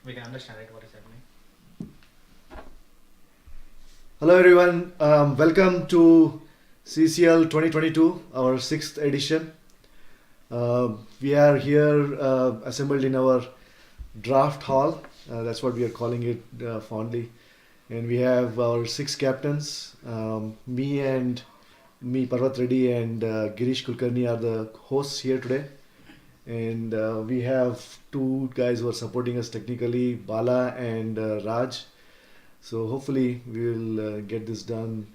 we can understand it what is happening. Hello everyone, welcome to CCL 2022, our sixth edition. We are here assembled in our draft hall, that's what we are calling it fondly. And we have our six captains, me, Parvat Reddy, and Girish Kulkarni are the hosts here today. And we have two guys who are supporting us technically, Bala and Raj. So hopefully we'll get this done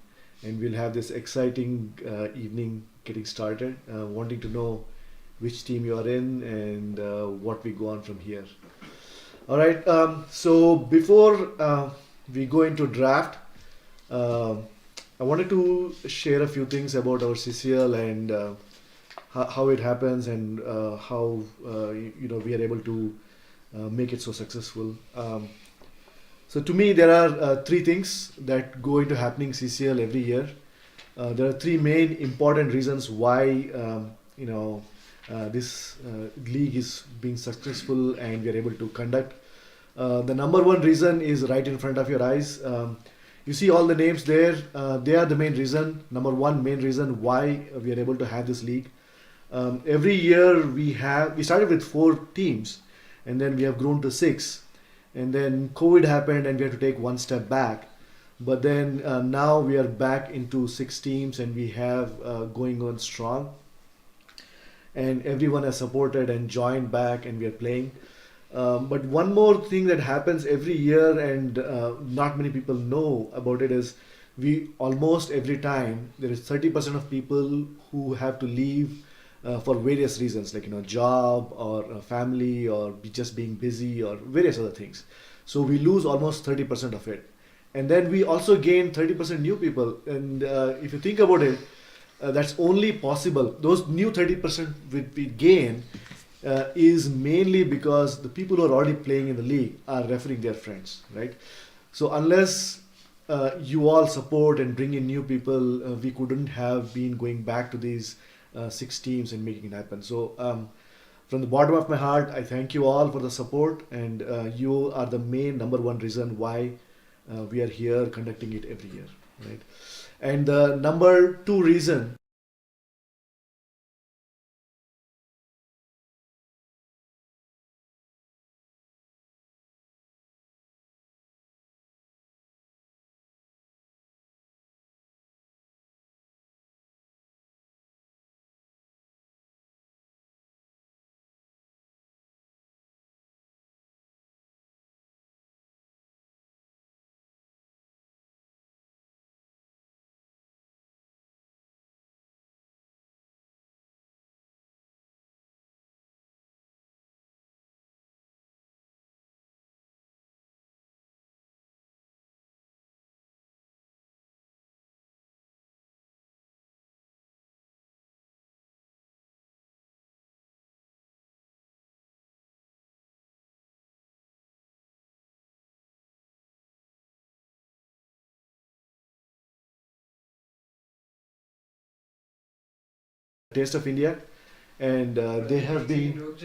and we'll have this exciting evening getting started. Wanting to know which team you are in and what we go on from here. All right. So before we go into draft, uh, I wanted to share a few things about our CCL and how it happens and how we are able to make it so successful. So to me, there are three things that go into happening CCL every year. There are three main important reasons why this league is being successful and we are able to conduct. The number one reason is right in front of your eyes. You see all the names there. They are the main reason. Number one main reason why we are able to have this league. Every year we started with four teams, and then we have grown to six, and then COVID happened and we had to take one step back. But then now we are back into six teams and we have going on strong, and everyone has supported and joined back and we are playing. But one more thing that happens every year and not many people know about it is we almost every time there is 30% of people who have to leave for various reasons, like job or family or just being busy or various other things. So we lose almost 30% of it, and then we also gain 30% new people. And if you think about it, that's only possible. Those new 30% we gain is mainly because the people who are already playing in the league are referring their friends, right? So unless you all support and bring in new people, we couldn't have been going back to these six teams and making it happen. So from the bottom of my heart, I thank you all for the support, and you are the main number one reason why we are here conducting it every year, right? And the number two reason Taste of India, and they have been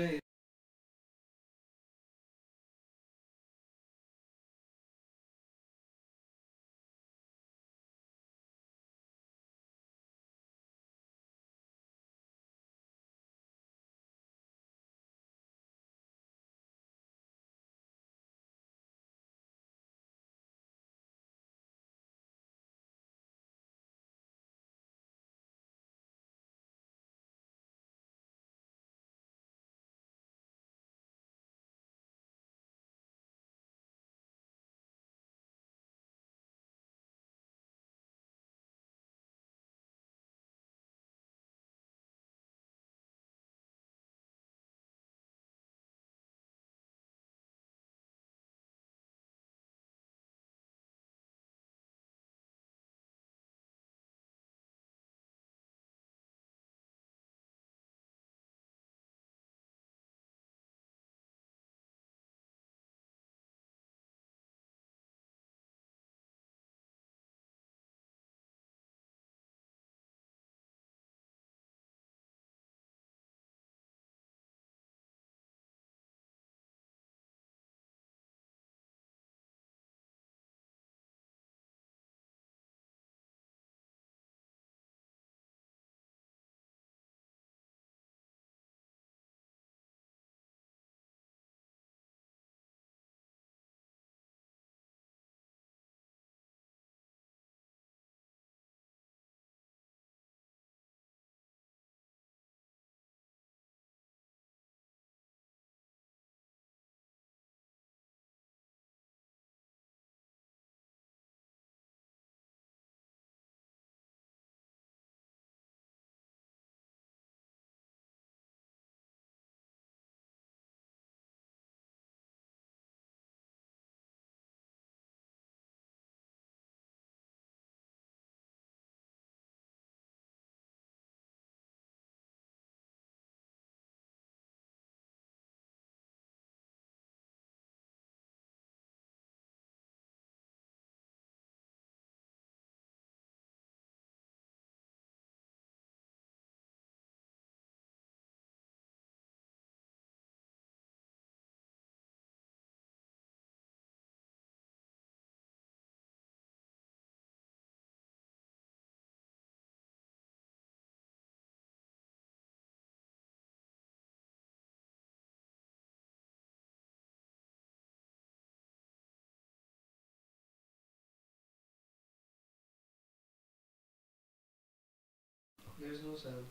There's no sound.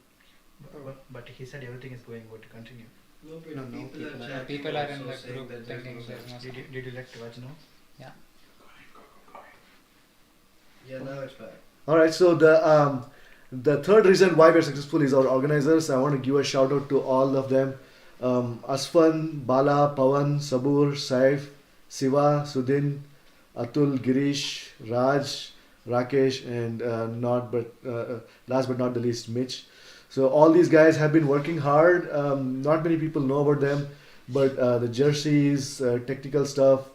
But he said everything is going good. Continue. No, No, people are people chatting people are in also the saying group that there's thinking no there's sound. no Did sound. you let Raj know? Yeah, now it's back. All right. So the third reason why we're successful is our organizers. I want to give a shout out to all of them. Asfan, Bala, Pawan, Sabur, Saif, Siva, Sudhin, Atul, Girish, Raj, Rakesh, and last but not the least, Mitch. So all these guys have been working hard. Not many people know about them, but the jerseys, technical stuff,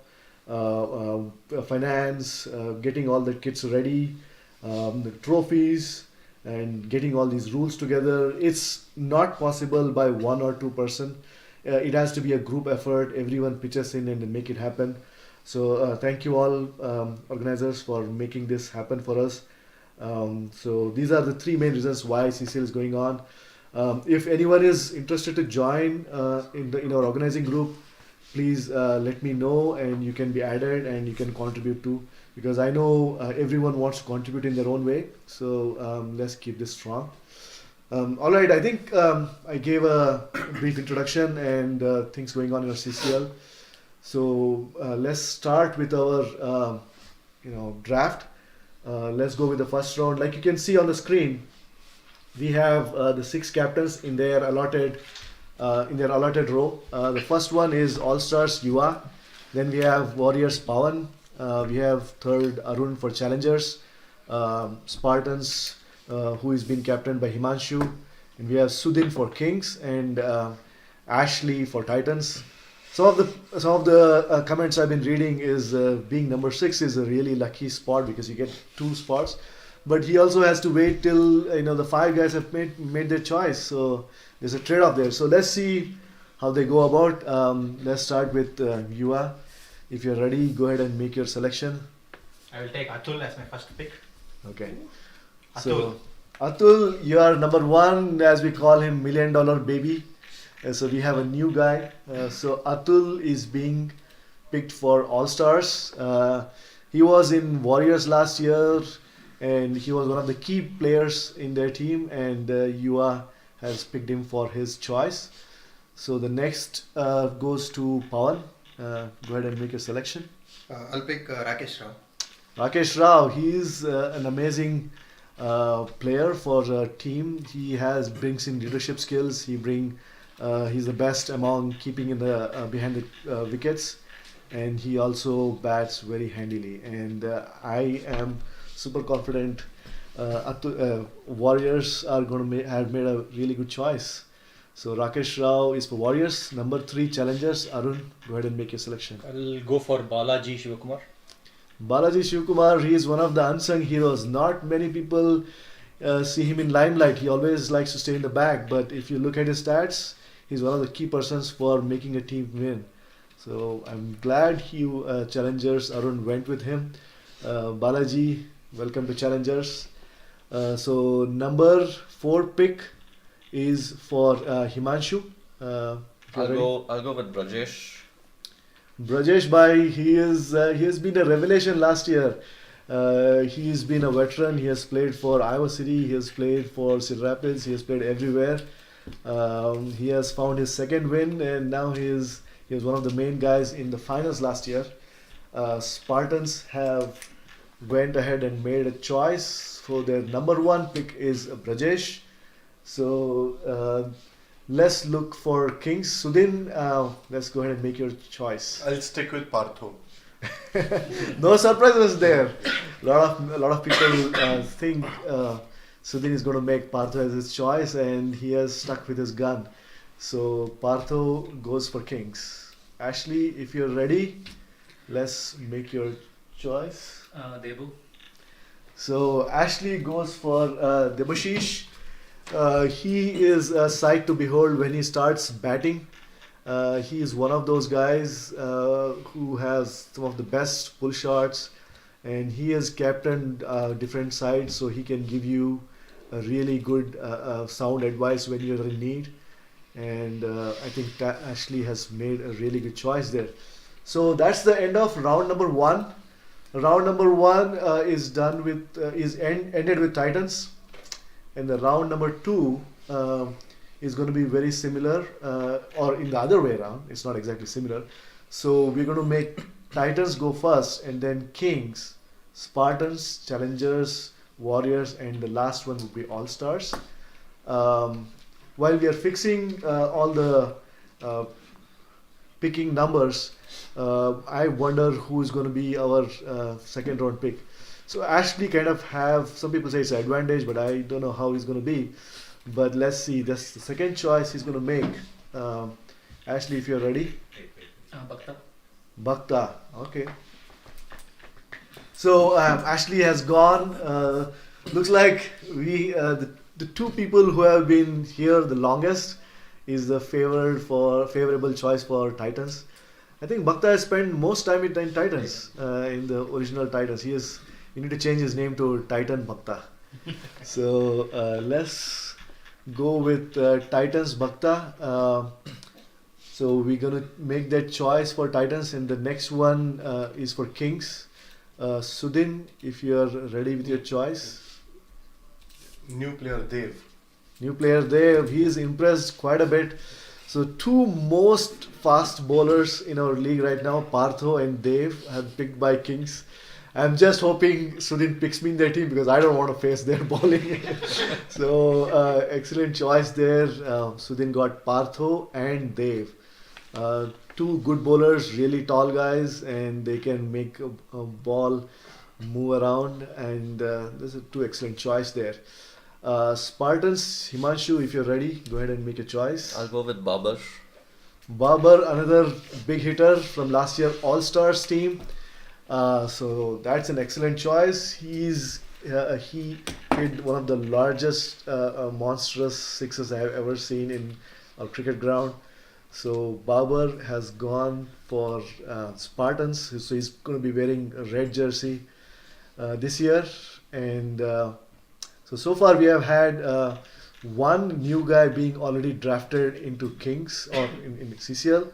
finance, getting all the kits ready, the trophies, and getting all these rules together. It's not possible by one or two person. It has to be a group effort. Everyone pitches in and make it happen. So thank you all organizers for making this happen for us. So these are the three main reasons why CCL is going on. If anyone is interested to join in our organizing group, please let me know and you can be added and you can contribute too, because I know everyone wants to contribute in their own way. So let's keep this strong. All right, I think I gave a brief introduction and things going on in our CCL. So let's start with our draft. Let's go with the first round. Like you can see on the screen, we have the 6 captains in their allotted row. The first one is All Stars Yuva. Then we have Warriors Pawan. We have third Arun for Challengers. Spartans, who is being captained by Himanshu. And we have Sudhin for Kings and Ashley for Titans. Some of the comments I've been reading is being number 6 is a really lucky spot because you get 2 spots. But he also has to wait till the 5 guys have made their choice. So there's a trade-off there. So let's see how they go about. Let's start with Yuva. If you're ready, go ahead and make your selection. I will take Atul as my first pick. Okay. Atul. So Atul, you are number 1, as we call him, $1 million baby. So we have a new guy. So Atul is being picked for All Stars. He was in Warriors last year, and he was one of the key players in their team. And Yuva has picked him for his choice. So the next goes to Pawan. Go ahead and make your selection. I'll pick Rakesh Rao. Rakesh Rao, he is an amazing player for a team. He brings in leadership skills. He's the best among keeping in the behind the wickets, and he also bats very handily. And I am super confident. Warriors are going to have made a really good choice. So Rakesh Rao is for Warriors. Number 3 Challengers. Arun, go ahead and make your selection. I'll go for Balaji Shivakumar. Balaji Shivkumar, he is one of the unsung heroes. Not many people see him in limelight. He always likes to stay in the back. But if you look at his stats, he's one of the key persons for making a team win. So I'm glad Challengers Arun went with him. Balaji, welcome to Challengers. So number 4 pick is for Himanshu. I'll go with Brajesh. Brajesh Bhai, he has been a revelation last year. He's been a veteran. He has played for Iowa City. He has played for Cedar Rapids. He has played everywhere. He has found his second win, and now he was one of the main guys in the finals last year. Spartans have went ahead and made a choice. So their number 1 pick is Brajesh. So let's look for Kings. Sudhin, let's go ahead and make your choice. I'll stick with Partho. No surprises there. A lot of people think Sudhin is going to make Partho as his choice, and he has stuck with his gun. So Partho goes for Kings. Ashley, if you're ready, let's make your choice. Debu. So Ashley goes for Debashish. He is a sight to behold when he starts batting. He is one of those guys who has some of the best pull shots, and he has captained different sides, so he can give you a really good sound advice when you're in need. And I think Ashley has made a really good choice there. So that's the end of round number 1. Round number 1 is ended with Titans. and the round number 2 is going to be very similar, or in the other way around. It's not exactly similar. So we're going to make Titans go first, and then Kings, Spartans, Challengers, Warriors, and the last one would be All Stars. While we are fixing all the picking numbers, I wonder who is going to be our second round pick. So Ashley kind of have, some people say it's an advantage, but I don't know how he's going to be. But let's see, that's the second choice he's going to make. Ashley, if you're ready. Bhakta. Bhakta, okay. So Ashley has gone. Looks like the two people who have been here the longest is the favorable choice for Titans. I think Bhakta has spent most time in Titans, in the original Titans. You need to change his name to Titan Bhakta. So let's go with Titans Bhakta. So we're gonna make that choice for Titans, and the next one is for Kings. Sudhin, if you are ready with your choice. New player Dev. New player there, he is impressed quite a bit. So two most fast bowlers in our league right now, Partho and Dev, have picked by Kings. I'm just hoping Sudhin picks me in their team because I don't want to face their bowling. So excellent choice there. Sudhin got Partho and Dev. Two good bowlers, really tall guys, and they can make a ball move around, and there's two excellent choice there. Spartans, Himanshu, if you're ready, go ahead and make a choice. I'll go with Babar. Babar, another big hitter from last year All-Stars team. So that's an excellent choice. He hit one of the largest monstrous sixes I have ever seen in a cricket ground. So Babar has gone for Spartans. So he's going to be wearing a red jersey this year. And so far we have had one new guy being already drafted into Kings or in CCL.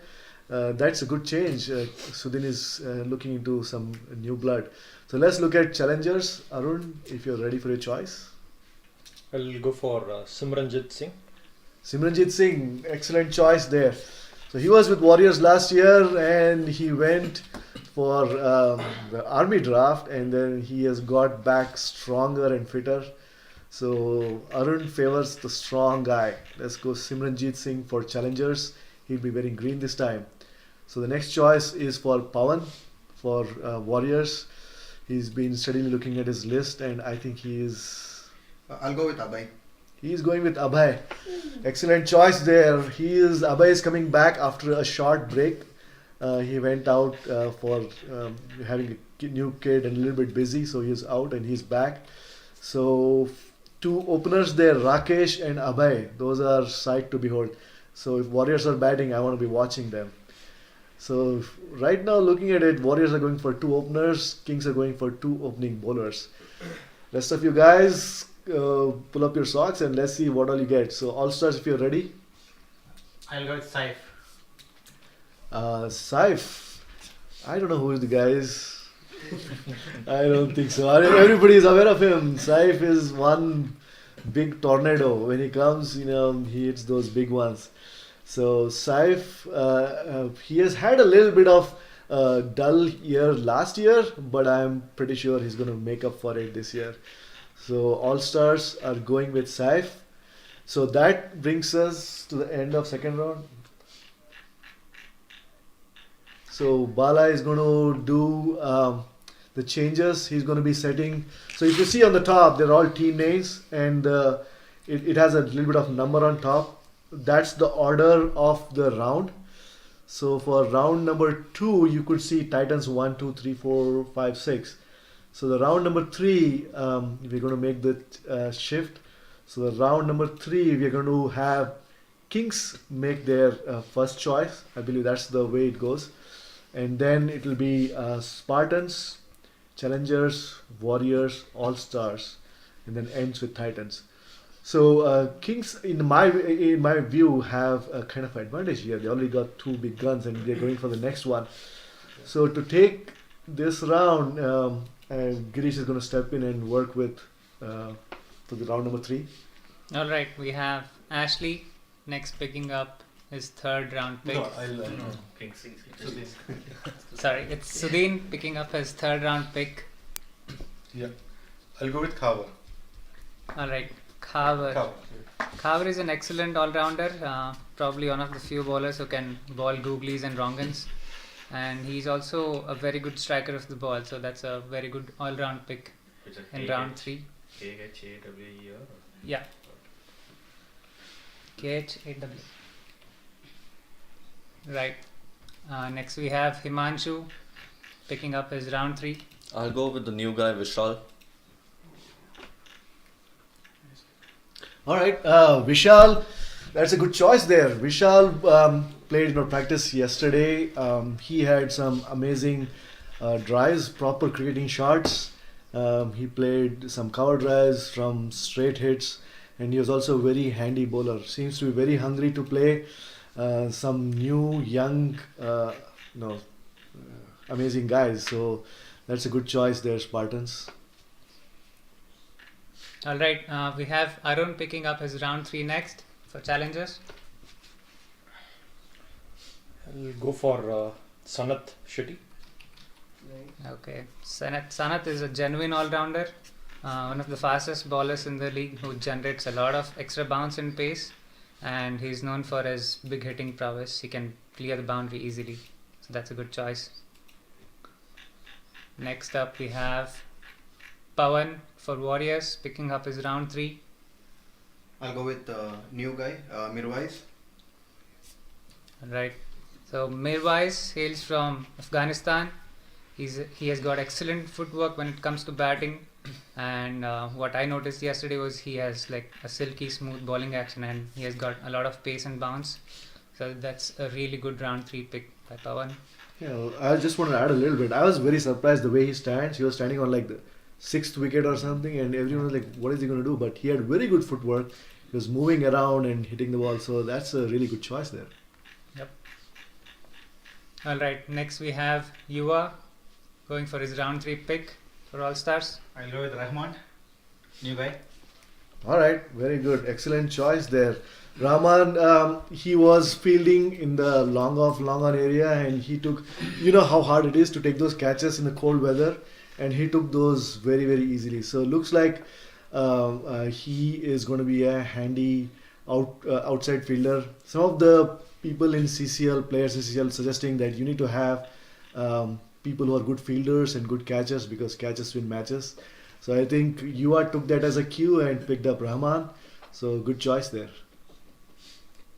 That's a good change. Sudhin is looking into some new blood. So let's look at challengers. Arun, if you're ready for your choice. I'll go for Simranjit Singh. Simranjit Singh, excellent choice there. So he was with Warriors last year and he went for the army draft, and then he has got back stronger and fitter. So Arun favors the strong guy. Let's go Simranjit Singh for challengers. He'll be wearing green this time. So the next choice is for Pawan for Warriors. He's been steadily looking at his list, and I think I'll go with Abhay. he's going with Abhay. Excellent choice there. Abhay is coming back after a short break. He went out for having a new kid and a little bit busy, so he's out and he's back. So two openers there, Rakesh and Abhay. Those are sight to behold. So if Warriors are batting, I want to be watching them. So right now, looking at it, Warriors are going for two openers, Kings are going for two opening bowlers. Rest of you guys, pull up your socks and let's see what all you get. So All Stars, if you're ready. I'll go with Saif. Saif, I don't know who the guy is. I don't think so. Everybody is aware of him. Saif is one big tornado. When he comes, he hits those big ones. So Saif, he has had a little bit of dull year last year, but I'm pretty sure he's going to make up for it this year. So All Stars are going with Saif. So that brings us to the end of second round. So Bala is going to do the changes. He's going to be setting. So if you see on the top, they're all team names, and it has a little bit of number on top. That's the order of the round. So for round number 2, you could see Titans 1, 2, 3, 4, 5, 6. So the round number 3, we're going to make the shift. So the round number 3, we're going to have Kings make their first choice. I believe that's the way it goes. And then it will be Spartans, Challengers, Warriors, All Stars, and then ends with Titans. So Kings, in my view, have a kind of advantage here. They already got two big guns, and they're going for the next one. So to take this round, Girish is going to step in and work with for the round number 3. All right, we have Ashley next picking up his third round pick. Sorry, it's Sudin picking up his third round pick. Yeah. I'll go with Khavar. All right, Khavar. Khavar is an excellent all-rounder, probably one of the few bowlers who can ball googlies and wrongans, and he's also a very good striker of the ball, so that's a very good all-round pick in round 3. Yeah. KH8W. Right. Next we have Himanshu picking up his round 3. I'll go with the new guy, Vishal. All right, Vishal, that's a good choice there. Vishal played in our practice yesterday. He had some amazing drives, proper cricketing shots. He played some cover drives from straight hits, and he was also a very handy bowler. Seems to be very hungry to play. Some new, young, amazing guys. So that's a good choice there, Spartans. All right, we have Arun picking up his round 3 next for challengers. I'll go for Sanath Shetty. Okay, Sanath is a genuine all-rounder, one of the fastest bowlers in the league who generates a lot of extra bounce and pace, and he's known for his big hitting prowess. He can clear the boundary easily, so that's a good choice. Next up we have Pawan for Warriors picking up his round 3. I'll go with new guy, Mirwais. Right. So Mirwais hails from Afghanistan. He has got excellent footwork when it comes to batting, and what I noticed yesterday was he has like a silky smooth bowling action, and he has got a lot of pace and bounce. So that's a really good round 3 pick by Pawan. Yeah, I just want to add a little bit. I was very surprised the way he stands. He was standing on like the 6th wicket or something, and everyone was like, what is he going to do? But he had very good footwork. He was moving around and hitting the ball, so that's a really good choice there. Yep. All right, next we have Yuva going for his round 3 pick for All Stars. I'll go with Rahman, new guy. All right, very good. Excellent choice there. Rahman, he was fielding in the long on area, and he took, you know how hard it is to take those catches in the cold weather, and he took those very, very easily. So looks like he is going to be a handy outside fielder. Some of the people in CCL, players in CCL, suggesting that you need to have people who are good fielders and good catchers, because catches win matches. So I think Yuva took that as a cue and picked up Rahman. So good choice there.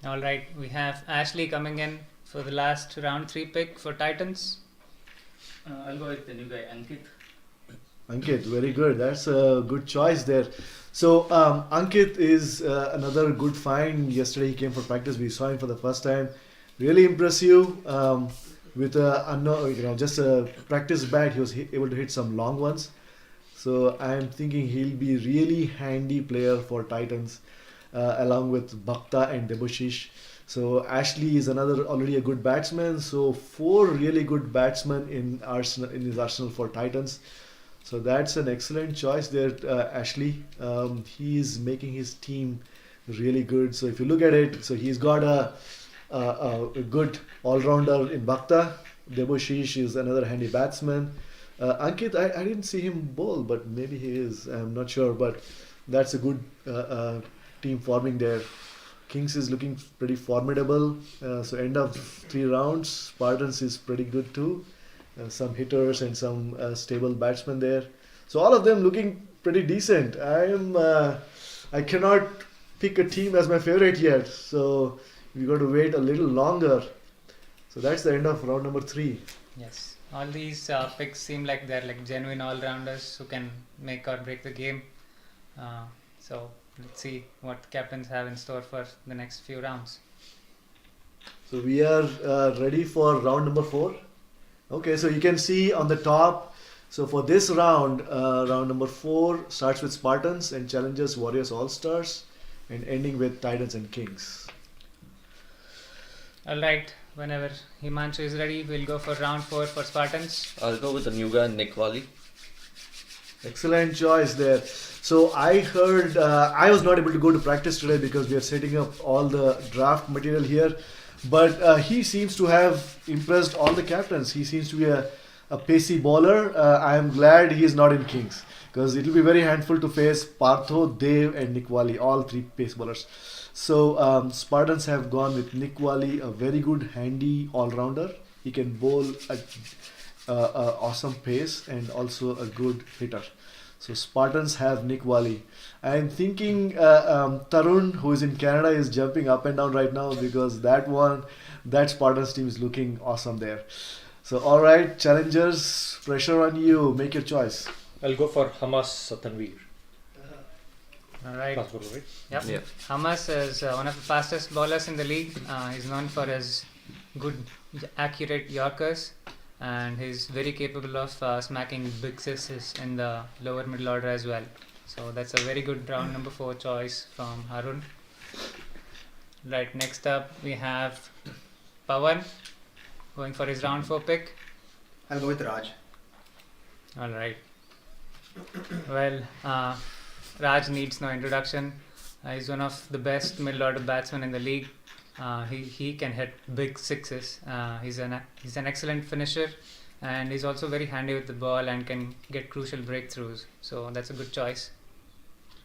All right, we have Ashley coming in for the last round 3 pick for Titans. I'll go with the new guy, Ankit. Ankit, very good. That's a good choice there. So Ankit is another good find. Yesterday he came for practice. We saw him for the first time. Really impressive. With just a practice bat, he was able to hit some long ones. So I'm thinking he'll be really handy player for Titans, along with Bhakta and Debashish. So Ashley is already a good batsman. So 4 really good batsmen in his arsenal for Titans. So that's an excellent choice there, Ashley. He is making his team really good. So if you look at it, so he's got a good all-rounder in Bhakta. Debashish is another handy batsman. Ankit, I didn't see him bowl, but maybe he is. I'm not sure, but that's a good team forming there. Kings is looking pretty formidable. So end of 3 rounds, Spartans is pretty good too. Some hitters and some stable batsmen there. So all of them looking pretty decent. I cannot pick a team as my favorite yet. So we got to wait a little longer. So that's the end of round number 3. Yes, all these picks seem like they're like genuine all-rounders who can make or break the game. So let's see what captains have in store for the next few rounds. So we are ready for round number 4. Okay, so you can see on the top. So for this round, round number 4 starts with Spartans and challenges Warriors All Stars, and ending with Titans and Kings. All right, whenever Himanshu is ready, we'll go for round 4 for Spartans. I'll go with the new guy, Nick Wali. Excellent choice there. So I heard I was not able to go to practice today because we are setting up all the draft material here. But he seems to have impressed all the captains. He seems to be a pacey bowler. I am glad he is not in Kings because it will be very handful to face Partho, Dev, and Nick Wali, all three pace bowlers. So Spartans have gone with Nick Wali, a very good handy all-rounder. He can bowl at awesome pace and also a good hitter. So Spartans have Nick Wali. I'm thinking Tarun, who is in Canada, is jumping up and down right now because that Spartans team is looking awesome there. So all right, challengers, pressure on you. Make your choice. I'll go for Hamas Tanveer. All right. Fast bowler, right? Yep. Yeah. Hamas is one of the fastest bowlers in the league. He's known for his good, accurate Yorkers, and he's very capable of smacking big sixes in the lower middle order as well. So that's a very good round number 4 choice from Arun. Right, next up we have Pawan going for his round 4 pick. I'll go with Raj. All right. Well, Raj needs no introduction. He's one of the best middle order batsmen in the league. He can hit big sixes. He's an excellent finisher, and he's also very handy with the ball and can get crucial breakthroughs. So that's a good choice.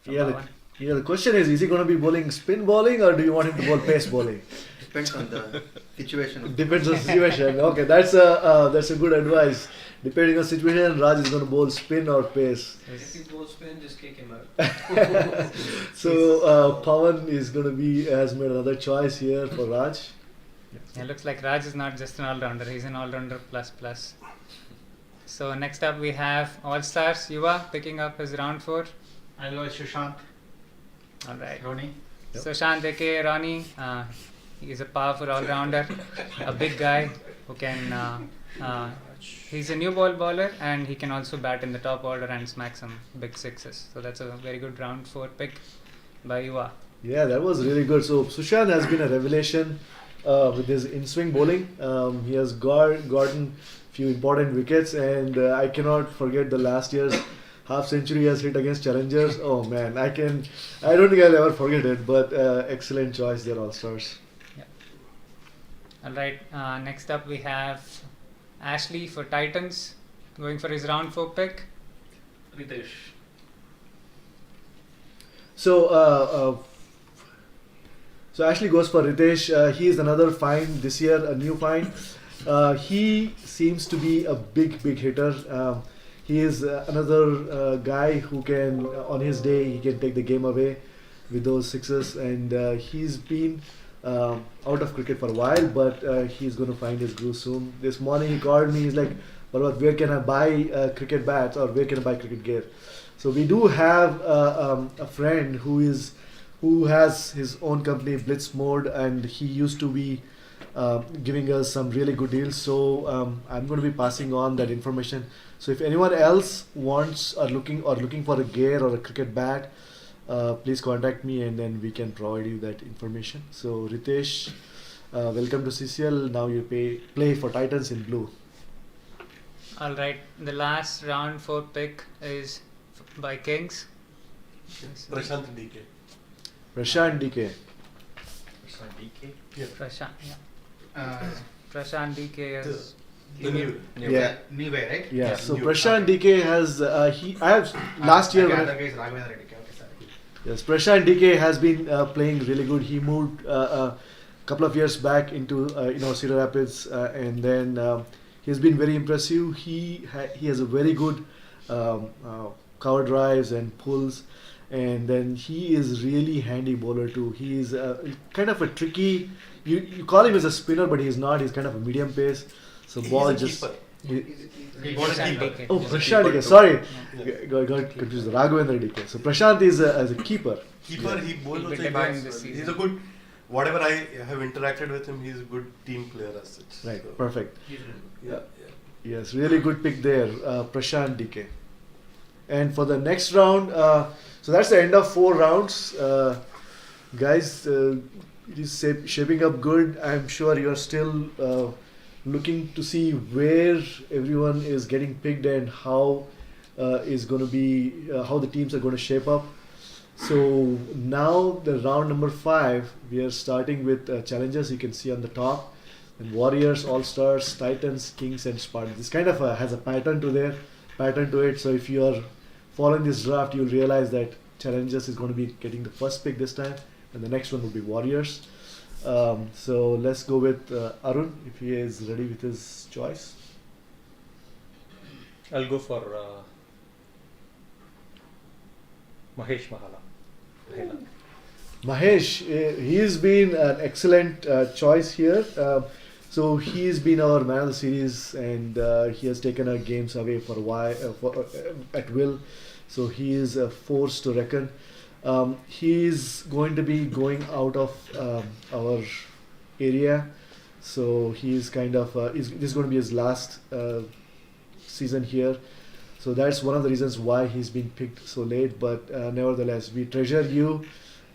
from Yeah, Pawan. The question is he going to be bowling spin bowling or do you want him to bowl pace bowling? Depends on the situation. Depends on the situation. Okay, that's a good advice. Depending on situation, Raj is going to bowl spin or pace. If he bowls spin, just kick him out. So Pawan is going to has made another choice here for Raj. It looks like Raj is not just an all-rounder, he's an all-rounder plus. So next up we have All-Stars Yuva picking up his round 4. I'll go with Sushant. Alright. Ronnie. Yep. So Shant aka Ronnie, he is a powerful all-rounder, a big guy who can, he's a new ball bowler and he can also bat in the top order and smack some big sixes. So that's a very good round 4 pick by Yuva. Yeah, that was really good. So Sushant has been a revelation with his in-swing bowling. He has gotten few important wickets, and I cannot forget the last year's half century he has hit against challengers. Oh man, I don't think I'll ever forget it. But excellent choice there, All Stars. Alright, next up we have Ashley for Titans going for his round 4 pick. Ritesh. So Ashley goes for Ritesh. He is another find this year, a new find. He seems to be a big hitter. He is another guy who can, on his day, he can take the game away with those sixes. And he's been out of cricket for a while, but he's going to find his groove soon. This morning he called me. He's like, "Parvat, where can I buy cricket bats or where can I buy cricket gear?" So we do have a friend who has his own company, Blitz Mode, and he used to be giving us some really good deals. So I'm going to be passing on that information. So if anyone else wants or looking for a gear or a cricket bat, please contact me and then we can provide you that information. So Ritesh, welcome to CCL. Now you play for Titans in blue. Alright, the last round 4 pick is by Kings. Prashant DK. Prashant DK. Prashant, yeah. Prashant DK is The new. Yeah. New guy, right? Yeah. So new. Prashant DK has I have last year. Okay, when- other guy is Raghavendra Reddy. Okay, sorry. Yes, Prashant DK has been playing really good. He moved a couple of years back into Cedar Rapids, and then he's been very impressive. He has a very good cover drives and pulls, and then he is really handy bowler too. He is kind of a tricky. You call him as a spinner, but he's not. He's kind of a medium pace. So ball He's a just. keeper. he- What a Prashant keeper. DK. Oh, He's a Prashant keeper DK. too. Sorry, Yeah. got confused. Raghavendra DK. So Prashant is as a keeper. Keeper, he bowls He'll be also, debuting this he's season. a good, whatever I have interacted with him, he's a good team player as such. Right, So, perfect. yeah. Yes, really good pick there, Prashant DK. And for the next round, so that's the end of 4 rounds. Guys, it is shaping up good. I'm sure you're still looking to see where everyone is getting picked and how is going to be how the teams are going to shape up. So now the round number 5, we are starting with challenges. You can see on the top, and Warriors, All Stars, Titans, Kings, and Spartans. This kind of has a pattern to it. So if you are following this draft, you'll realize that challenges is going to be getting the first pick this time, and the next one will be Warriors. So let's go with Arun if he is ready with his choice. I'll go for Mahesh Mahela. Mahesh, he's been an excellent choice here. So he's been our man of the series, and he has taken our games away for a while at will. So he is a force to reckon. He's going to be going out of our area, so he's kind of this is going to be his last season here. So that's one of the reasons why he's been picked so late. But nevertheless, we treasure you.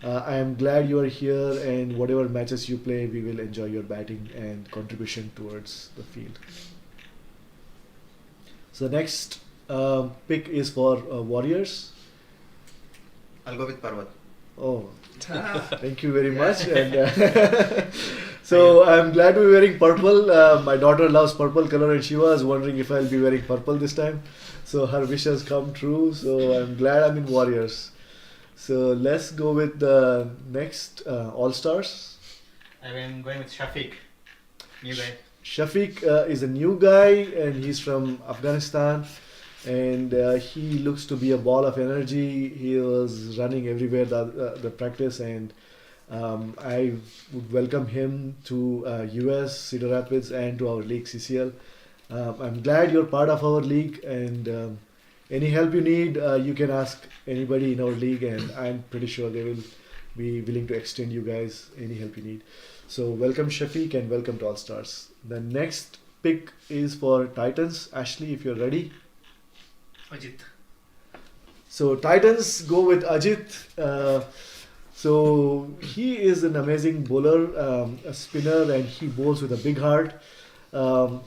I am glad you are here, and whatever matches you play, we will enjoy your batting and contribution towards the field. So the next pick is for Warriors. I'll go with Parvat. Oh, thank you very much. And so I'm glad we're wearing purple. My daughter loves purple color, and she was wondering if I'll be wearing purple this time. So her wish has come true. So I'm glad I'm in Warriors. So let's go with the next All Stars. I'm going with Shafiq, new guy. Shafiq is a new guy, and he's from Afghanistan. And he looks to be a ball of energy. He was running everywhere the practice, and I would welcome him to US, Cedar Rapids, and to our league CCL. I'm glad you're part of our league, and any help you need, you can ask anybody in our league, and I'm pretty sure they will be willing to extend you guys any help you need. So welcome Shafiq, and welcome to All Stars. The next pick is for Titans. Ashley, if you're ready. Ajit. So Titans go with Ajit. So he is an amazing bowler, a spinner, and he bowls with a big heart.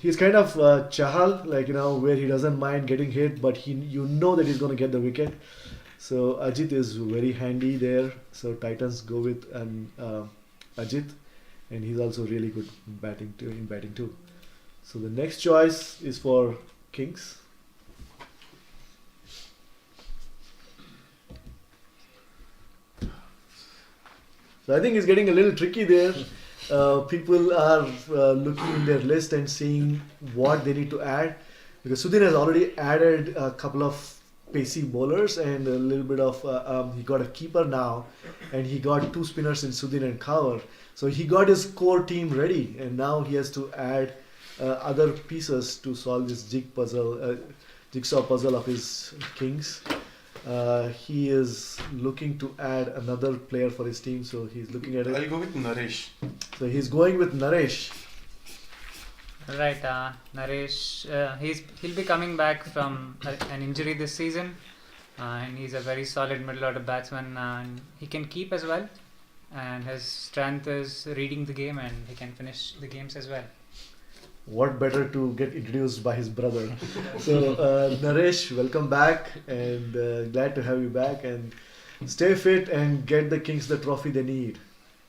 He's kind of Chahal, where he doesn't mind getting hit, but you know that he's going to get the wicket. So Ajit is very handy there. So Titans go with Ajit, and he's also really good in batting too. So the next choice is for Kings. So I think it's getting a little tricky there. People are looking in their list and seeing what they need to add, because Sudhin has already added a couple of pacey bowlers and a little bit of he got a keeper now, and he got 2 spinners in Sudhin and Kaur. So he got his core team ready, and now he has to add other pieces to solve this jigsaw puzzle of his Kings. He is looking to add another player for his team, so he's looking at it. I'll go with Naresh. So he's going with Naresh. Right, Naresh, he'll be coming back from an injury this season, and he's a very solid middle order batsman, and he can keep as well, and his strength is reading the game, and he can finish the games as well. What better to get introduced by his brother? So Naresh, welcome back, and glad to have you back, and stay fit and get the Kings the trophy they need.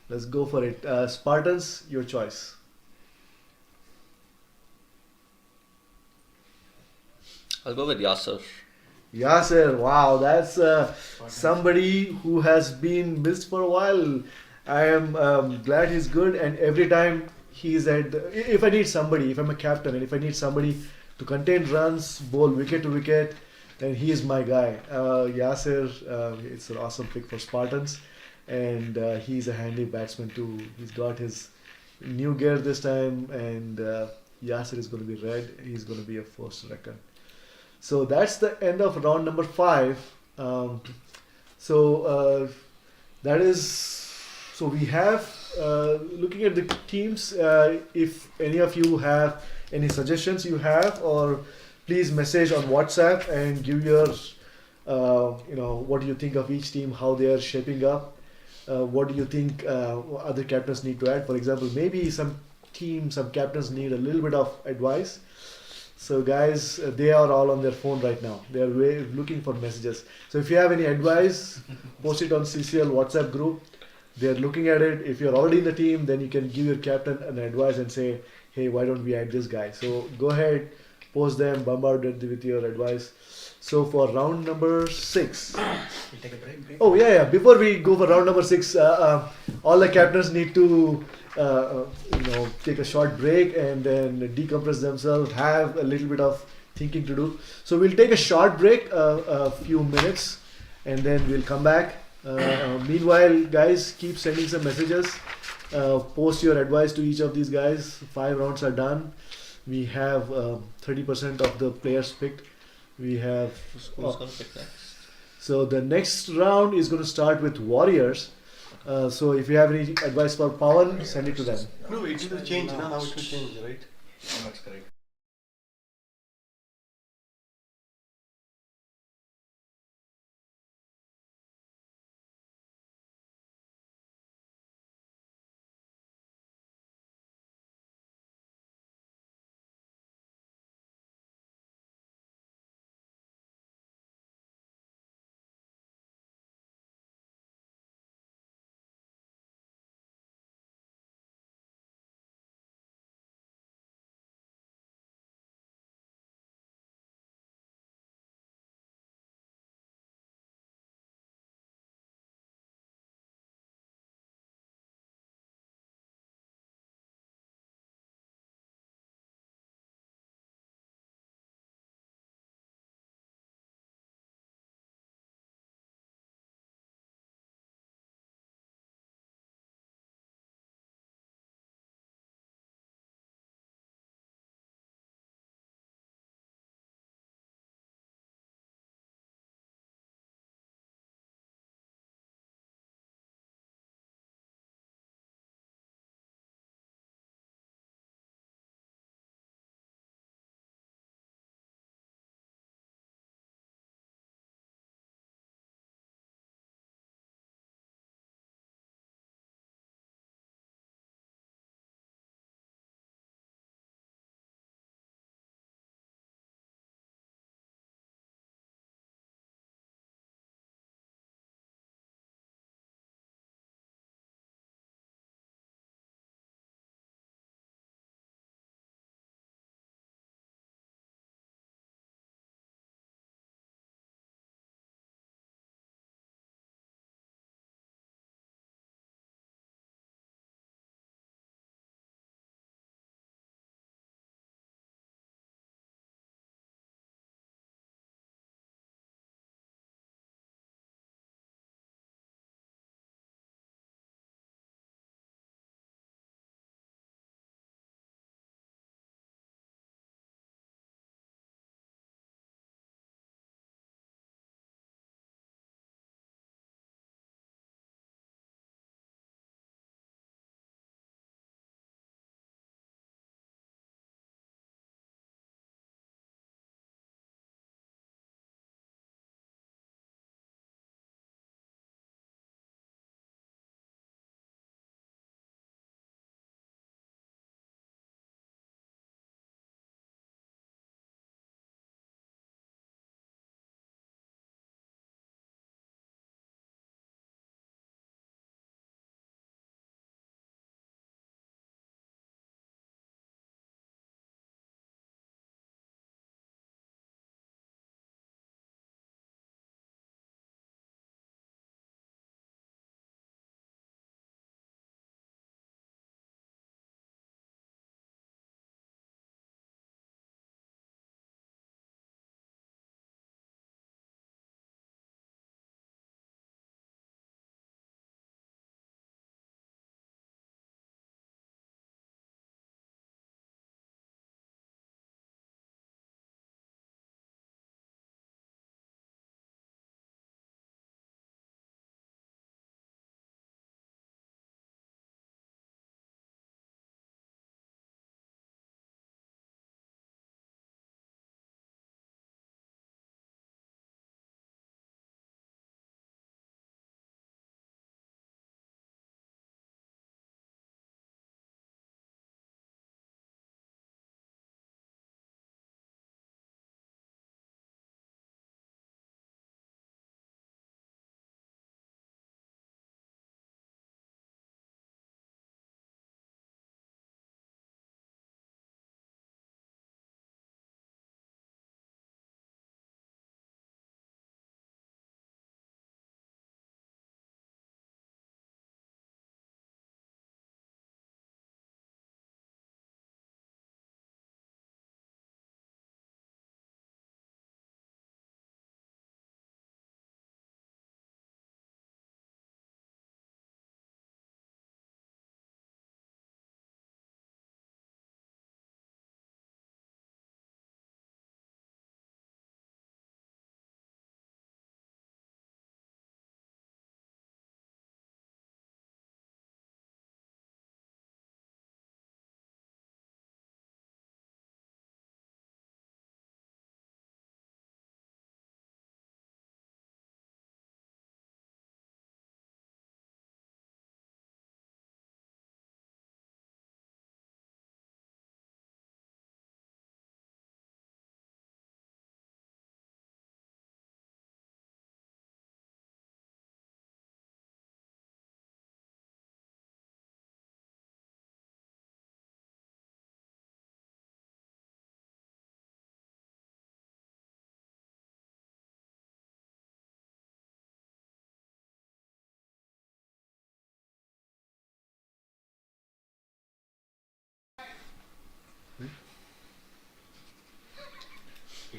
Let's go for it. Spartans, your choice. I'll go with Yasser. Yasser, wow, that's somebody who has been missed for a while. I am glad he's good, and every time he's if I need somebody, if I'm a captain, and if I need somebody to contain runs, bowl wicket to wicket, then he is my guy. Yasser, it's an awesome pick for Spartans, and he's a handy batsman too. He's got his new gear this time, and Yasser is going to be red. He's going to be a force to reckon. So that's the end of round number 5. So we have looking at the teams. If any of you have any suggestions or please message on WhatsApp and give your what do you think of each team, how they are shaping up, what do you think other captains need to add. For example, maybe some captains need a little bit of advice. So guys, they are all on their phone right now. They are looking for messages. So if you have any advice, post it on CCL WhatsApp group. They are looking at it. If you're already in the team, then you can give your captain an advice and say, hey, why don't we add this guy? So go ahead, post them, bombard them with your advice. So for round number 6. We'll take a break. Oh yeah. Before we go for round number 6, all the captains need to take a short break and then decompress themselves, have a little bit of thinking to do. So we'll take a short break, a few minutes, and then we'll come back. Meanwhile, guys, keep sending some messages. Post your advice to each of these guys. 5 rounds are done. We have 30% of the players picked. We have. Who's gonna pick next? So the next round is going to start with Warriors. So if you have any advice for Pawan, send it to them. No, it will change. Now it will change, right? That's correct.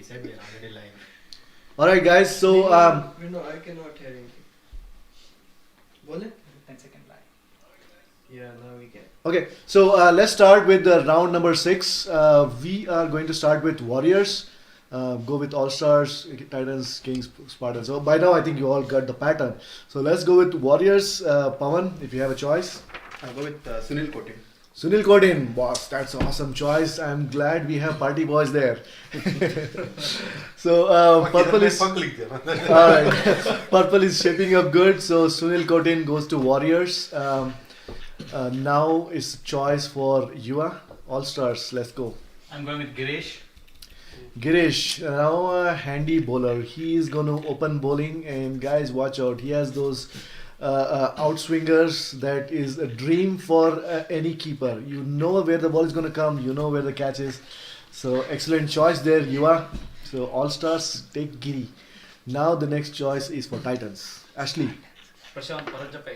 said we are already live. All right, guys. So No, I cannot hear anything. Bole? 10-second live. Yeah, now we can. okay, so let's start with the round number 6. We are going to start with Warriors. Go with All Stars, Titans, Kings, Spartans. So by now, I think you all got the pattern. So let's go with Warriors. Pawan, if you have a choice. I'll go with Sunil Kotin. Sunil Kodin, boss, that's an awesome choice. I'm glad we have party boys there. So purple is alright. Purple is shaping up good. So Sunil Kodin goes to Warriors. Now it's choice for Yuva. All Stars. Let's go. I'm going with Girish. Girish, now a handy bowler. He is going to open bowling, and guys, watch out. He has those outswingers that is a dream for any keeper. You know where the ball is going to come, you know where the catch is. So, excellent choice there, Yuva. So, All Stars take Giri. Now, the next choice is for Titans. Ashley. Prashant Parajapai.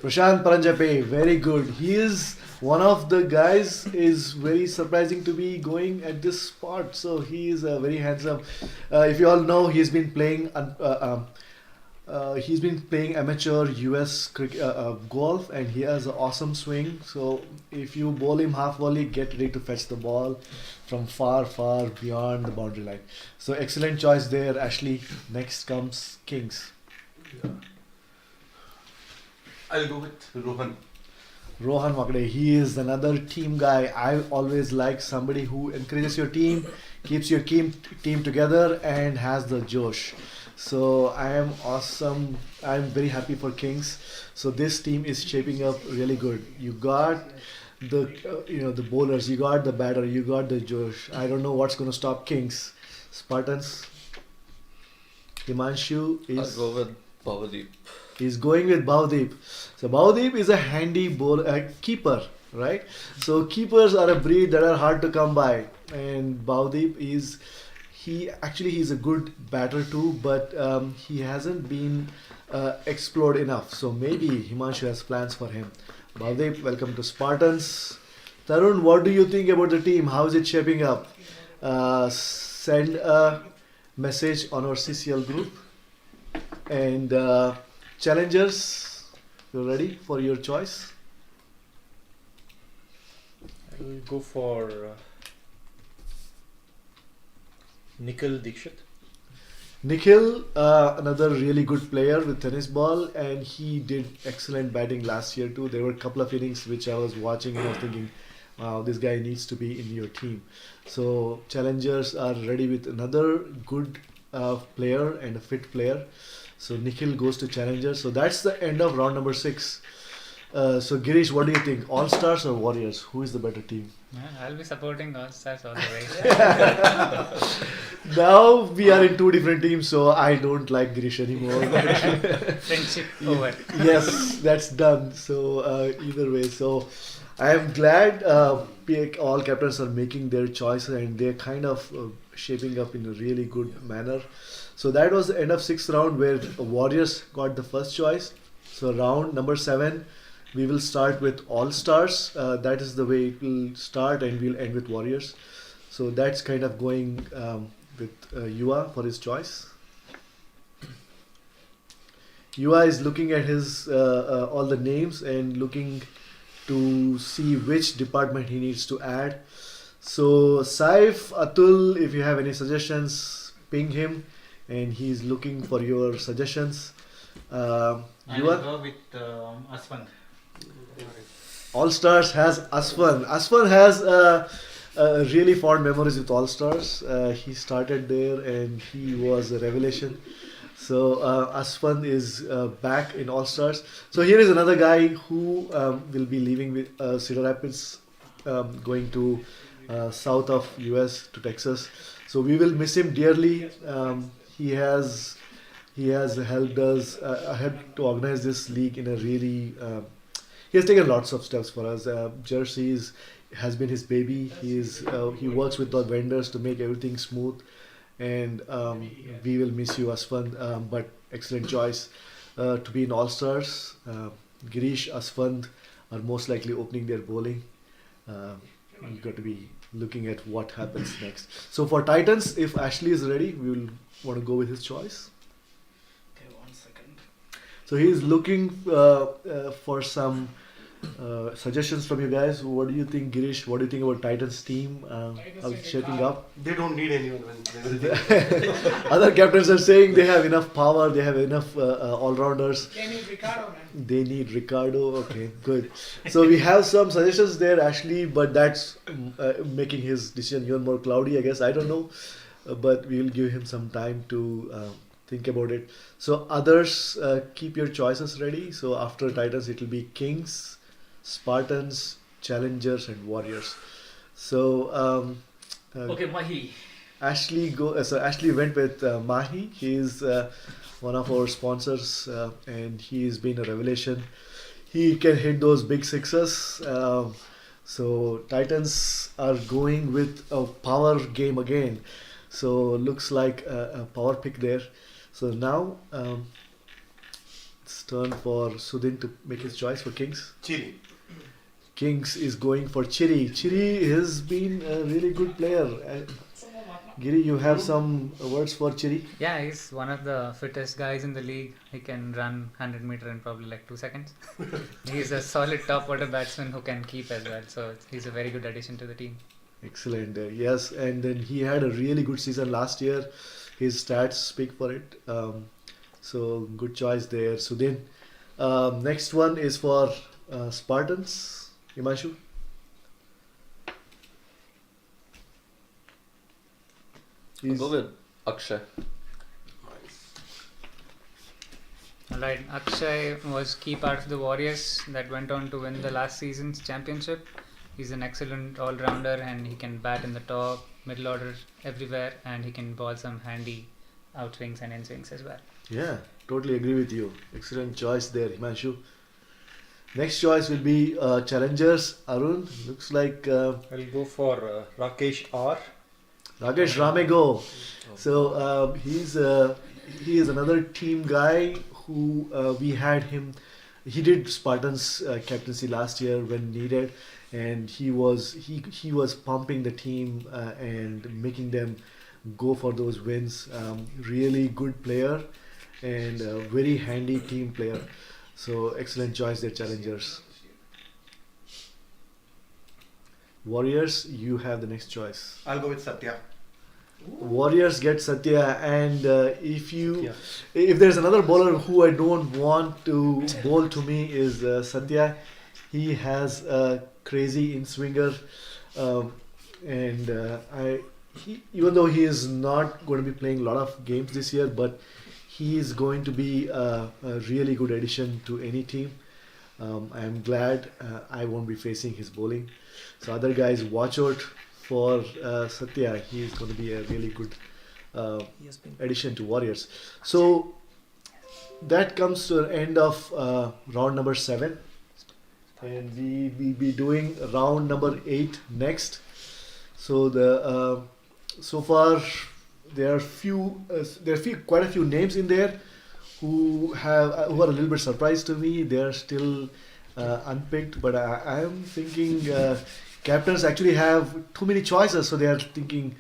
Prashant Paranjape, very good. He is one of the guys is very surprising to be going at this spot. So he is very handsome. If you all know, he's been playing amateur US golf, and he has an awesome swing. So if you bowl him half volley, get ready to fetch the ball from far, far beyond the boundary line. So excellent choice there, Ashley. Next comes Kings. I'll go with Rohan. Rohan Makde, he is another team guy. I always like somebody who encourages your team, keeps your team together, and has the Josh. So I am awesome. I'm very happy for Kings. So this team is shaping up really good. You got the the bowlers, you got the batter, you got the Josh. I don't know what's going to stop Kings. Spartans. Himanshu I'll is. go with Bavadeep. He's going with Bhavdeep. So Bhavdeep is a handy keeper, right? So keepers are a breed that are hard to come by, and Bhavdeep is he's a good batter too, but he hasn't been explored enough. So maybe Himanshu has plans for him. Bhavdeep, welcome to Spartans. Tarun, what do you think about the team? How is it shaping up? Send a message on our CCL group. And challengers, you ready for your choice? I'll go for Nikhil Dikshit. Nikhil, another really good player with tennis ball, and he did excellent batting last year too. There were a couple of innings which I was watching and I was thinking, wow, this guy needs to be in your team. So challengers are ready with another good player and a fit player. So Nikhil goes to challenger. So that's the end of round number 6. So Girish, what do you think? All Stars or Warriors? Who is the better team? I'll be supporting All Stars all the way. Now we are in 2 different teams, so I don't like Girish anymore. Friendship over. Yes, that's done. So either way, so I am glad all captains are making their choices, and they're kind of shaping up in a really good manner. So that was the end of 6th round, where Warriors got the first choice. So round number 7, we will start with All Stars. That is the way it will start, and we'll end with Warriors. So that's kind of going with Yuva for his choice. Yuva is looking at his all the names and looking to see which department he needs to add. So Saif, Atul, if you have any suggestions, ping him, and he's looking for your suggestions. I You will are go with Aswan. All Stars has Aswan. Aswan has really fond memories with All Stars. He started there and he was a revelation. So Aswan is back in All Stars. So here is another guy who will be leaving with Cedar Rapids, going to south of US to Texas. So we will miss him dearly. He has helped us helped to organize this league in a really. He has taken lots of steps for us. Jerseys has been his baby. He works with the vendors to make everything smooth, and we will miss you, Asfand. But excellent choice to be in All Stars. Girish, Asfand are most likely opening their bowling. You got to be looking at what happens next. So for Titans, if Ashley is ready, we will want to go with his choice. Okay, 1 second. So he's looking for some suggestions from you guys. What do you think, Girish? What do you think about Titans team? How it's shaping up? They don't need anyone when they Other captains are saying they have enough power, they have enough all-rounders. They need Ricardo, man. They need Ricardo. Okay, good. So we have some suggestions there, Ashley, but that's making his decision even more cloudy, I guess. I don't know. But we'll give him some time to think about it. So others, keep your choices ready. So after Titans, it will be Kings, Spartans, Challengers, and Warriors. So Okay, Mahi. So Ashley went with Mahi. He is one of our sponsors, and he has been a revelation. He can hit those big sixes. So Titans are going with a power game again. So looks like a power pick there. So now it's turn for Sudhin to make his choice for Kings. Chiri. Kings is going for Chiri. Chiri has been a really good player. Giri, you have some words for Chiri? Yeah, he's one of the fittest guys in the league. He can run 100 meter in probably like 2 seconds. He's a solid top order batsman who can keep as well. So he's a very good addition to the team. Excellent. Yes, and then he had a really good season last year. His stats speak for it. So good choice there, Sudhin. Next one is for Spartans. Himanshu? I'll go with Akshay. Alright, Akshay was key part of the Warriors that went on to win the last season's championship. He's an excellent all-rounder and he can bat in the top, middle order, everywhere, and he can bowl some handy outswings and in-swings as well. Yeah, totally agree with you. Excellent choice there, Himanshu. Next choice will be Challengers. Arun, looks like I'll go for Rakesh R. Rakesh Ramego. So he is another team guy who we had him. He did Spartans captaincy last year when needed, and he was pumping the team and making them go for those wins. Really good player and very handy team player. So excellent choice there, Challengers. Warriors, you have the next choice. I'll go with Satya. Warriors get Satya, and if there's another bowler who I don't want to bowl to me is Satya. He has a crazy in-swinger, even though he is not going to be playing a lot of games this year, but he is going to be a really good addition to any team. I am glad I won't be facing his bowling. So other guys, watch out for Satya. He is going to be a really good addition to Warriors. So that comes to the end of round number 7, and we will be doing round number 8 next. So so far there are quite a few names in there who are a little bit surprised to me. They are still unpicked, but I am thinking captains actually have too many choices, so they are thinking,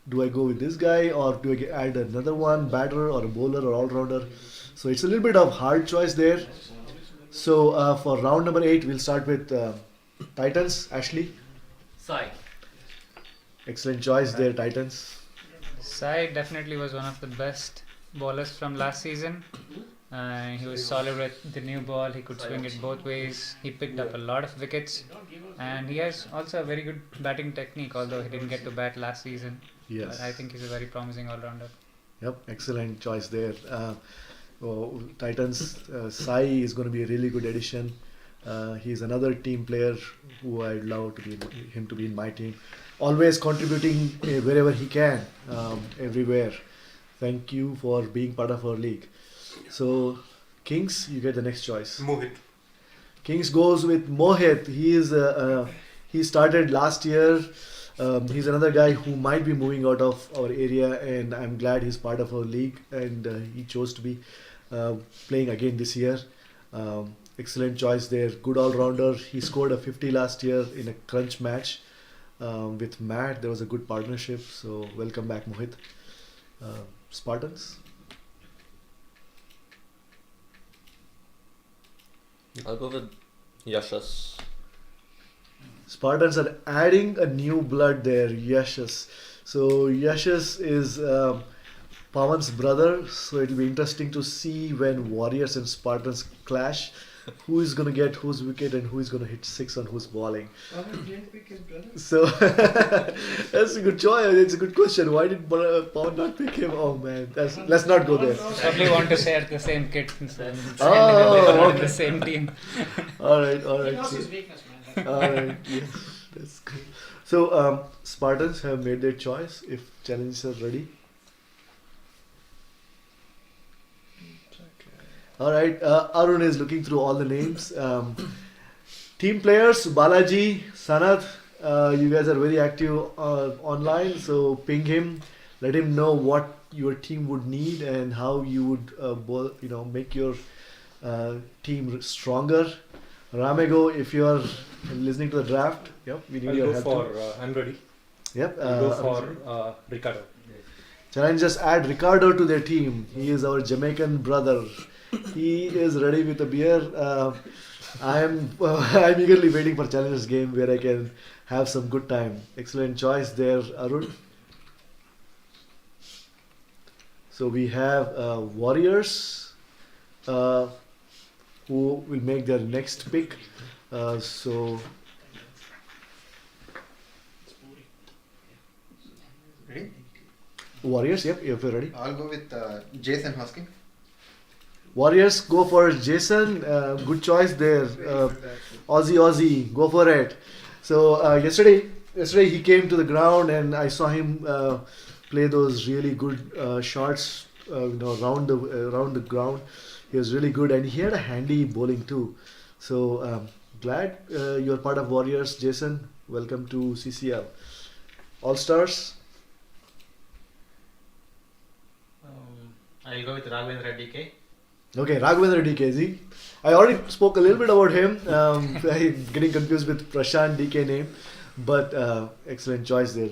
do I go with this guy or do I add another one, batter or a bowler or all-rounder? So it's a little bit of hard choice there. So for round number 8, we'll start with Titans. Ashley? Sai. Excellent choice there, Titans. Sai definitely was one of the best bowlers from last season. He was solid with the new ball. He could swing it both ways. He picked up a lot of wickets, and he has also a very good batting technique, although he didn't get to bat last season. Yes. But I think he's a very promising all-rounder. Yep, excellent choice there. Titans, Sai is going to be a really good addition. He's another team player who I'd love him to be in my team. Always contributing wherever he can, everywhere. Thank you for being part of our league. So, Kings, you get the next choice. Mohit. Kings goes with Mohit. He started last year. He's another guy who might be moving out of our area, and I'm glad he's part of our league, and he chose to be playing again this year. Excellent choice there. Good all-rounder. He scored a 50 last year in a crunch match. with Matt. There was a good partnership. So welcome back, Mohit. Spartans. I'll go with Yashas. Spartans are adding a new blood there, Yashas. So Yashas is Pawan's brother. So it'll be interesting to see when Warriors and Spartans clash. Who is going to get whose wicket and who is going to hit six on whose bowling. Pawan didn't pick his brother. So that's a good choice. It's a good question. Why did Pawan not pick him? Oh man, let's not go there. Probably want to share the same kit and Oh, the same team. All right. He knows his weakness, man. All right, yes, that's good. So Spartans have made their choice. If challenges are ready. All right, Arun is looking through all the names. Team players, Balaji, Sanath, you guys are very active online. So ping him, let him know what your team would need and how you would, make your team stronger. Ramego, if you are listening to the draft, yep, we need I'll your go help. for. I'm ready. Yep. I'll go for Ricardo. Challenge just add Ricardo to their team. He is our Jamaican brother. He is ready with a beer. I'm eagerly waiting for Challengers game where I can have some good time. Excellent choice there, Arun. So we have Warriors who will make their next pick. So Ready? Warriors, yep, if you're ready. I'll go with Jason Husking. Warriors go for Jason. Good choice there. Aussie, go for it. So yesterday he came to the ground and I saw him play those really good shots. Around the ground. He was really good and he had a handy bowling too. So glad you're part of Warriors, Jason. Welcome to CCL. All Stars. I'll go with Raghavendra DK. Okay, Raghavendra DKZ. I already spoke a little bit about him. I'm getting confused with Prashant DK name, but excellent choice there.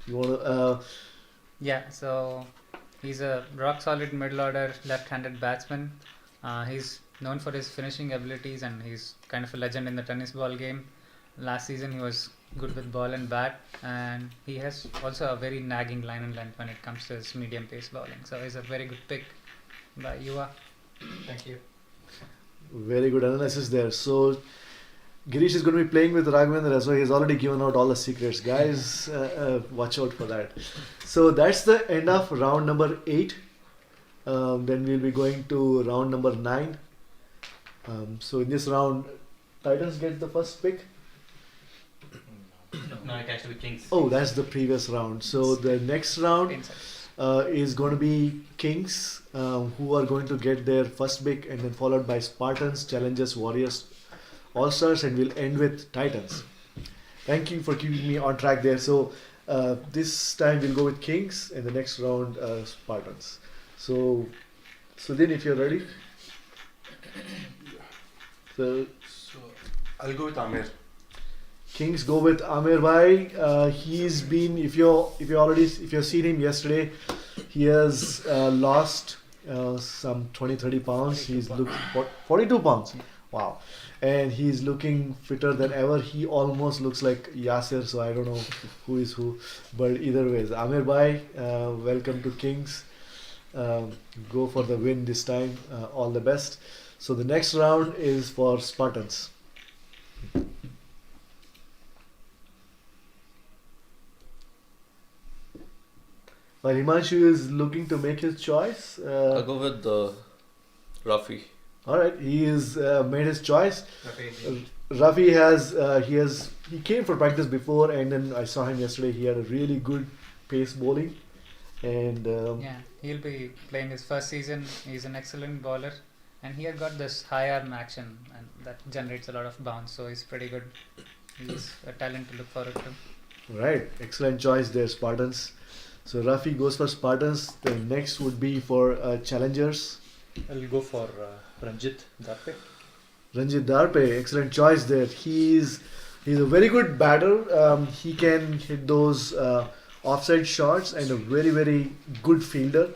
You want to? Yeah, so he's a rock solid middle order left-handed batsman. He's known for his finishing abilities and he's kind of a legend in the tennis ball game. Last season he was good with ball and bat, and he has also a very nagging line and length when it comes to his medium pace bowling. So he's a very good pick by Yuva. Thank you. Very good analysis there. So Girish is going to be playing with Raghavendra, so he's already given out all the secrets. Guys, watch out for that. So that's the end of round number 8. Then we'll be going to round number 9. So in this round, Titans get the first pick. No, it has to be Kings. Oh, that's the previous round. So the next round is going to be Kings, who are going to get their first pick, and then followed by Spartans, Challengers, Warriors, All Stars, and we'll end with Titans. Thank you for keeping me on track there. So this time we'll go with Kings, and the next round Spartans. So then, if you're ready. So I'll go with Amir. Kings go with Amir Bhai. He's been, if you've seen him yesterday, he has lost some 20-30 pounds. He's looked 42 pounds. Wow. And he's looking fitter than ever. He almost looks like Yasir, so I don't know who is who. But either ways, Amir Bhai, welcome to Kings. Go for the win this time. All the best. So the next round is for Spartans. While Himanshu is looking to make his choice. I'll go with Rafi. Alright, he has made his choice. Rafi he came for practice before, and then I saw him yesterday. He had a really good pace bowling. And yeah, he'll be playing his first season. He's an excellent bowler, and he had got this high arm action, and that generates a lot of bounce. So he's pretty good. He's a talent to look forward to. right, excellent choice there, Spartans. So Rafi goes for Spartans. The next would be for Challengers. I'll go for Ranjit Darpe. Ranjit Darpe, excellent choice there. He's He's a very good batter. He can hit those offside shots and a very, very good fielder.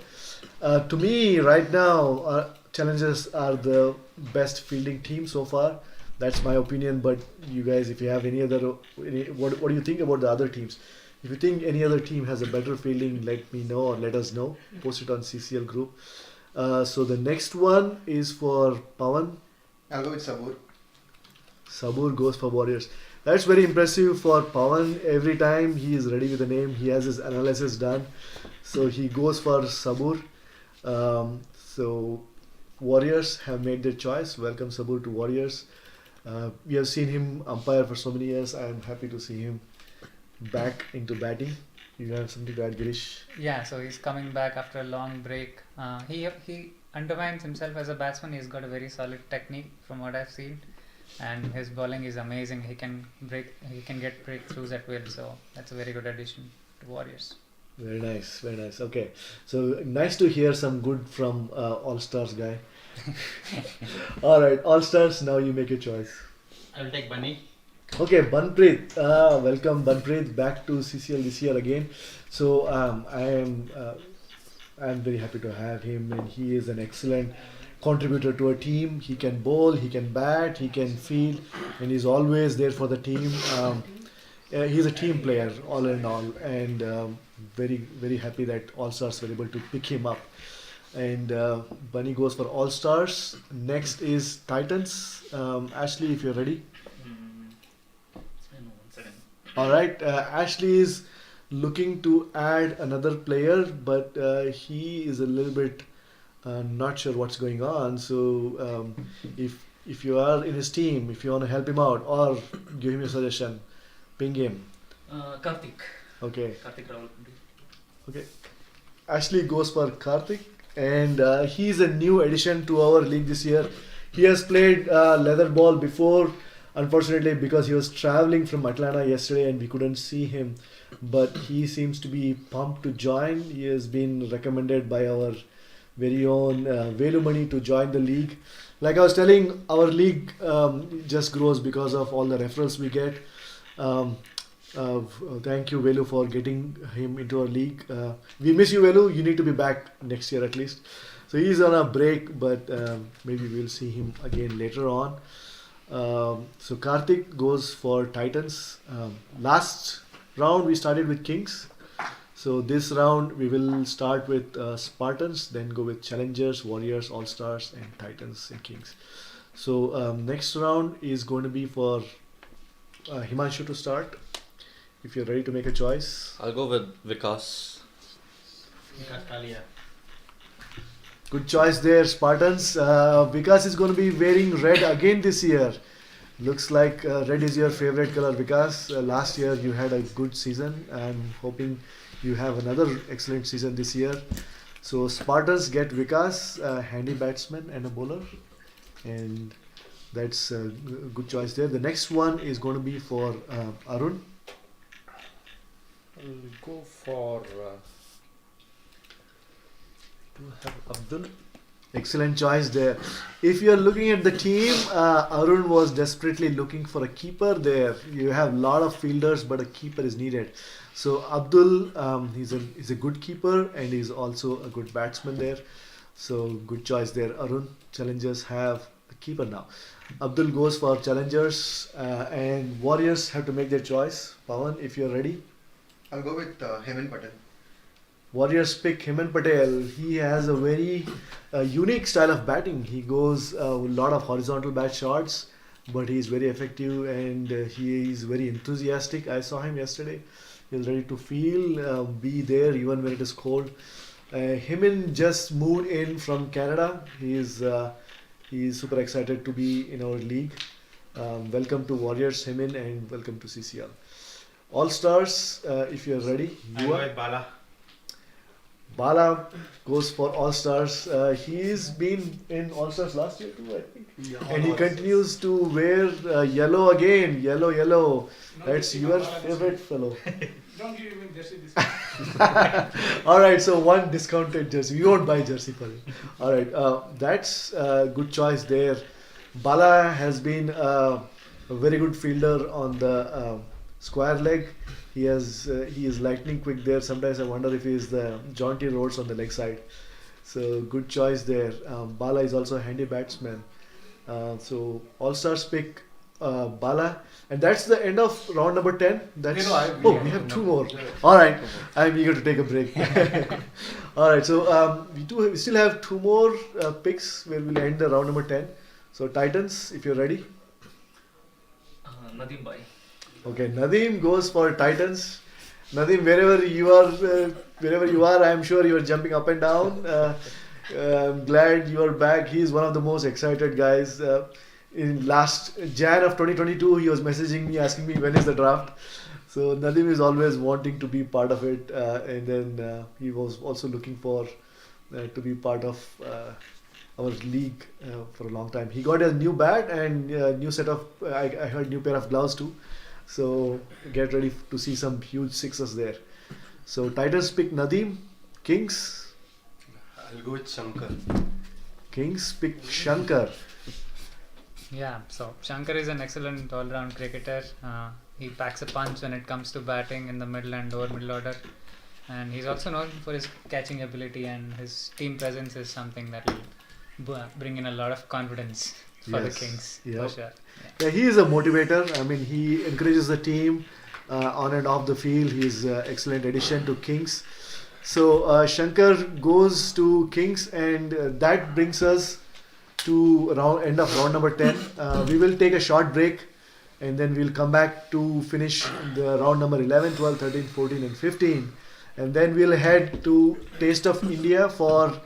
To me, right now, Challengers are the best fielding team so far. That's my opinion. But you guys, if you have what do you think about the other teams? If you think any other team has a better fielding, let me know or let us know. Post it on CCL group. So the next one is for Pawan. I'll go with Sabur. Sabur goes for Warriors. That's very impressive for Pawan. Every time he is ready with the name, he has his analysis done. So he goes for Sabur. So Warriors have made their choice. Welcome Sabur to Warriors. We have seen him umpire for so many years. I am happy to see him back into batting. You have something to add, Girish? Yeah, so he's coming back after a long break. He undermines himself as a batsman. He's got a very solid technique from what I've seen, and his bowling is amazing. He can get breakthroughs at will. So that's a very good addition to Warriors. Very nice, very nice. Okay, so nice to hear some good from All Stars guy. All right, All Stars. Now you make your choice. I will take Bunny. Okay, Banpreet. Welcome Banpreet back to CCL this year again. So I am very happy to have him, and he is an excellent contributor to a team. He can bowl, he can bat, he can field, and he's always there for the team. He's a team player all in all, and very, very happy that All Stars were able to pick him up. And Bunny goes for All Stars. Next is Titans. Ashley, if you're ready. All right, Ashley is looking to add another player, but he is a little bit not sure what's going on. So if you are in his team, if you want to help him out or give him a suggestion, ping him. Karthik. Okay. Karthik Rawalpindi. Okay. Ashley goes for Karthik, and he is a new addition to our league this year. He has played leather ball before. Unfortunately, because he was traveling from Atlanta yesterday and we couldn't see him, but he seems to be pumped to join. He has been recommended by our very own Velumani to join the league. Like I was telling, our league just grows because of all the referrals we get. Thank you, Velu, for getting him into our league. We miss you, Velu. You need to be back next year at least. So he's on a break, but maybe we'll see him again later on. So Karthik goes for Titans. Last round we started with Kings. So this round we will start with Spartans, then go with Challengers, Warriors, All Stars, and Titans and Kings. So next round is going to be for Himanshu to start. If you're ready to make a choice. I'll go with Vikas. Vikas Kalia. Good choice there, Spartans. Vikas is going to be wearing red again this year. Looks like red is your favorite color, Vikas. Last year you had a good season. I'm hoping you have another excellent season this year. So Spartans get Vikas, a handy batsman and a bowler. And that's a good choice there. The next one is going to be for Arun. I'll go for Abdul. Excellent choice there. If you're looking at the team, Arun was desperately looking for a keeper there. You have a lot of fielders, but a keeper is needed. So Abdul, he's a good keeper and he's also a good batsman there. So good choice there, Arun. Challengers have a keeper now. Abdul goes for Challengers, and Warriors have to make their choice. Pawan, if you're ready. I'll go with Hemant Patel. Warriors pick Hemant Patel. He has a very unique style of batting. He goes a lot of horizontal bat shots, but he's very effective and he is very enthusiastic. I saw him yesterday. He's ready to field, be there even when it is cold. Hemant just moved in from Canada. He is super excited to be in our league. Welcome to Warriors, Hemant, and welcome to CCL. All Stars, if you're ready. I'll go with Bala. Bala goes for All Stars. He's been in All Stars last year too, I think. Yeah, And he continues to wear yellow again. Yellow. That's your favorite fellow. Don't give him jersey this Alright, so one discounted jersey. You won't buy jersey for him. Alright, that's a good choice there. Bala has been a very good fielder on the square leg. He is lightning quick there. Sometimes I wonder if he is the jaunty Rhodes on the leg side. So good choice there. Bala is also a handy batsman. So All Stars pick Bala, and that's the end of round number 10. That's we have two more. All right, I'm eager to take a break. All right, so we still have two more picks where we'll end the round number 10. So Titans, if you're ready. Nadeem Bhai. Okay, Nadeem goes for Titans. Nadeem, wherever you are, I'm sure you are jumping up and down. I'm glad you are back. He is one of the most excited guys. In last Jan of 2022, he was messaging me asking me when is the draft. So Nadeem is always wanting to be part of it, and then he was also looking for to be part of our league for a long time. He got a new bat and new set of I heard new pair of gloves too. So get ready to see some huge sixes there. So Titans pick Nadeem. Kings. I'll go with Shankar. Kings pick Shankar. Yeah, so Shankar is an excellent all-round cricketer. He packs a punch when it comes to batting in the middle and lower middle order, and he's also known for his catching ability, and his team presence is something that will bring in a lot of confidence for the Yes, Kings yep. for sure. Yeah, he is a motivator. I mean, he encourages the team on and off the field. He's an excellent addition to Kings. So Shankar goes to Kings, and that brings us to end of round number 10. We will take a short break, and then we'll come back to finish the round number 11, 12, 13, 14 and 15. And then we'll head to Taste of India for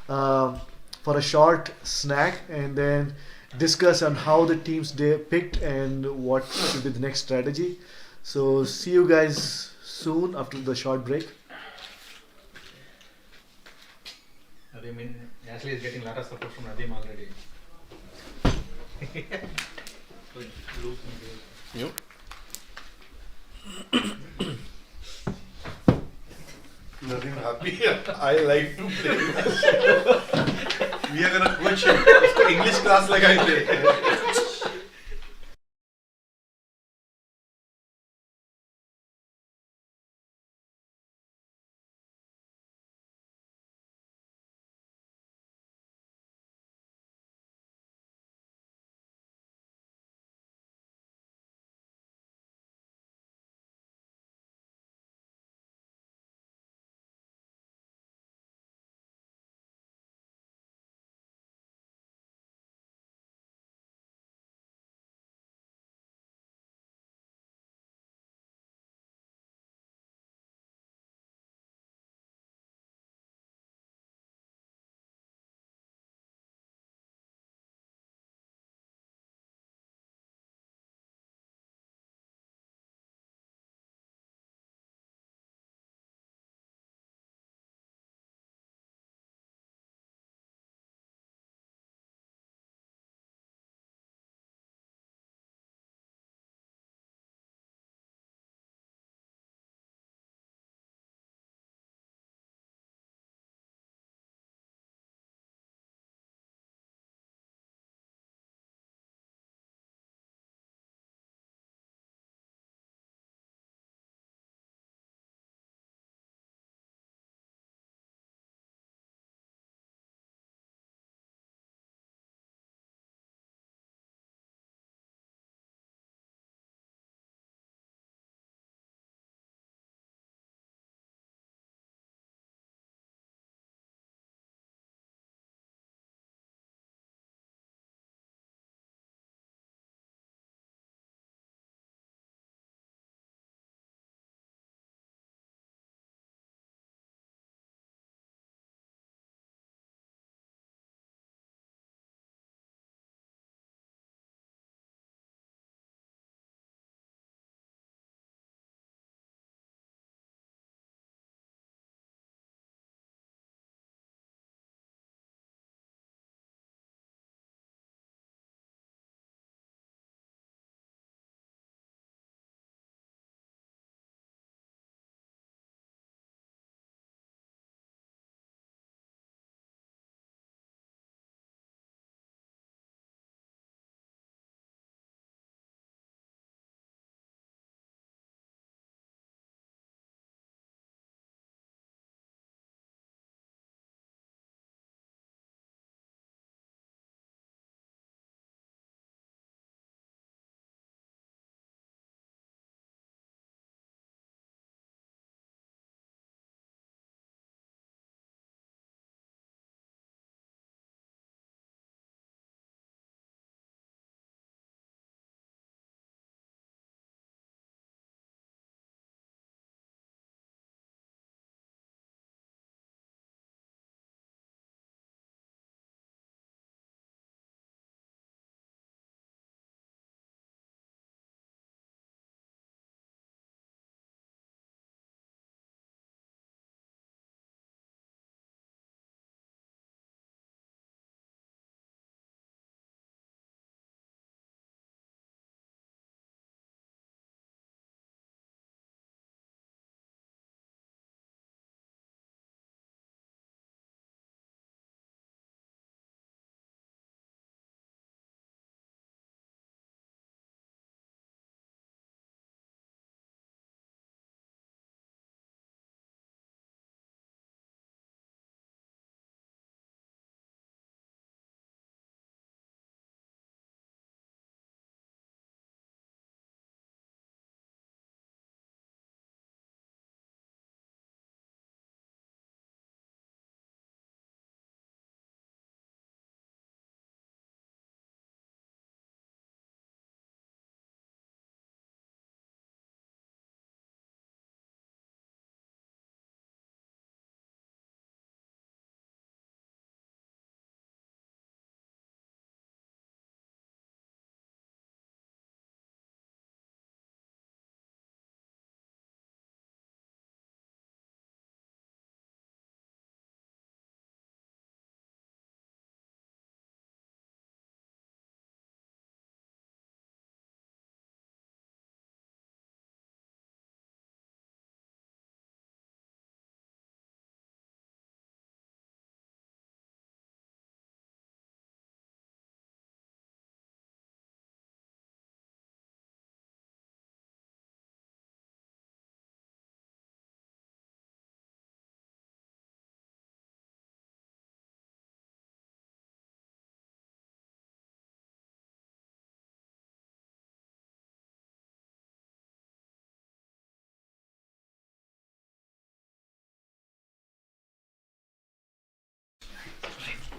a short snack, and then discuss on how the teams they picked and what should be the next strategy. So see you guys soon after the short break. Ashley is getting a lot of support from Nadeem already. You? Nothing happy. I like to play. We are gonna coach him. उसको English class लगाएंगे.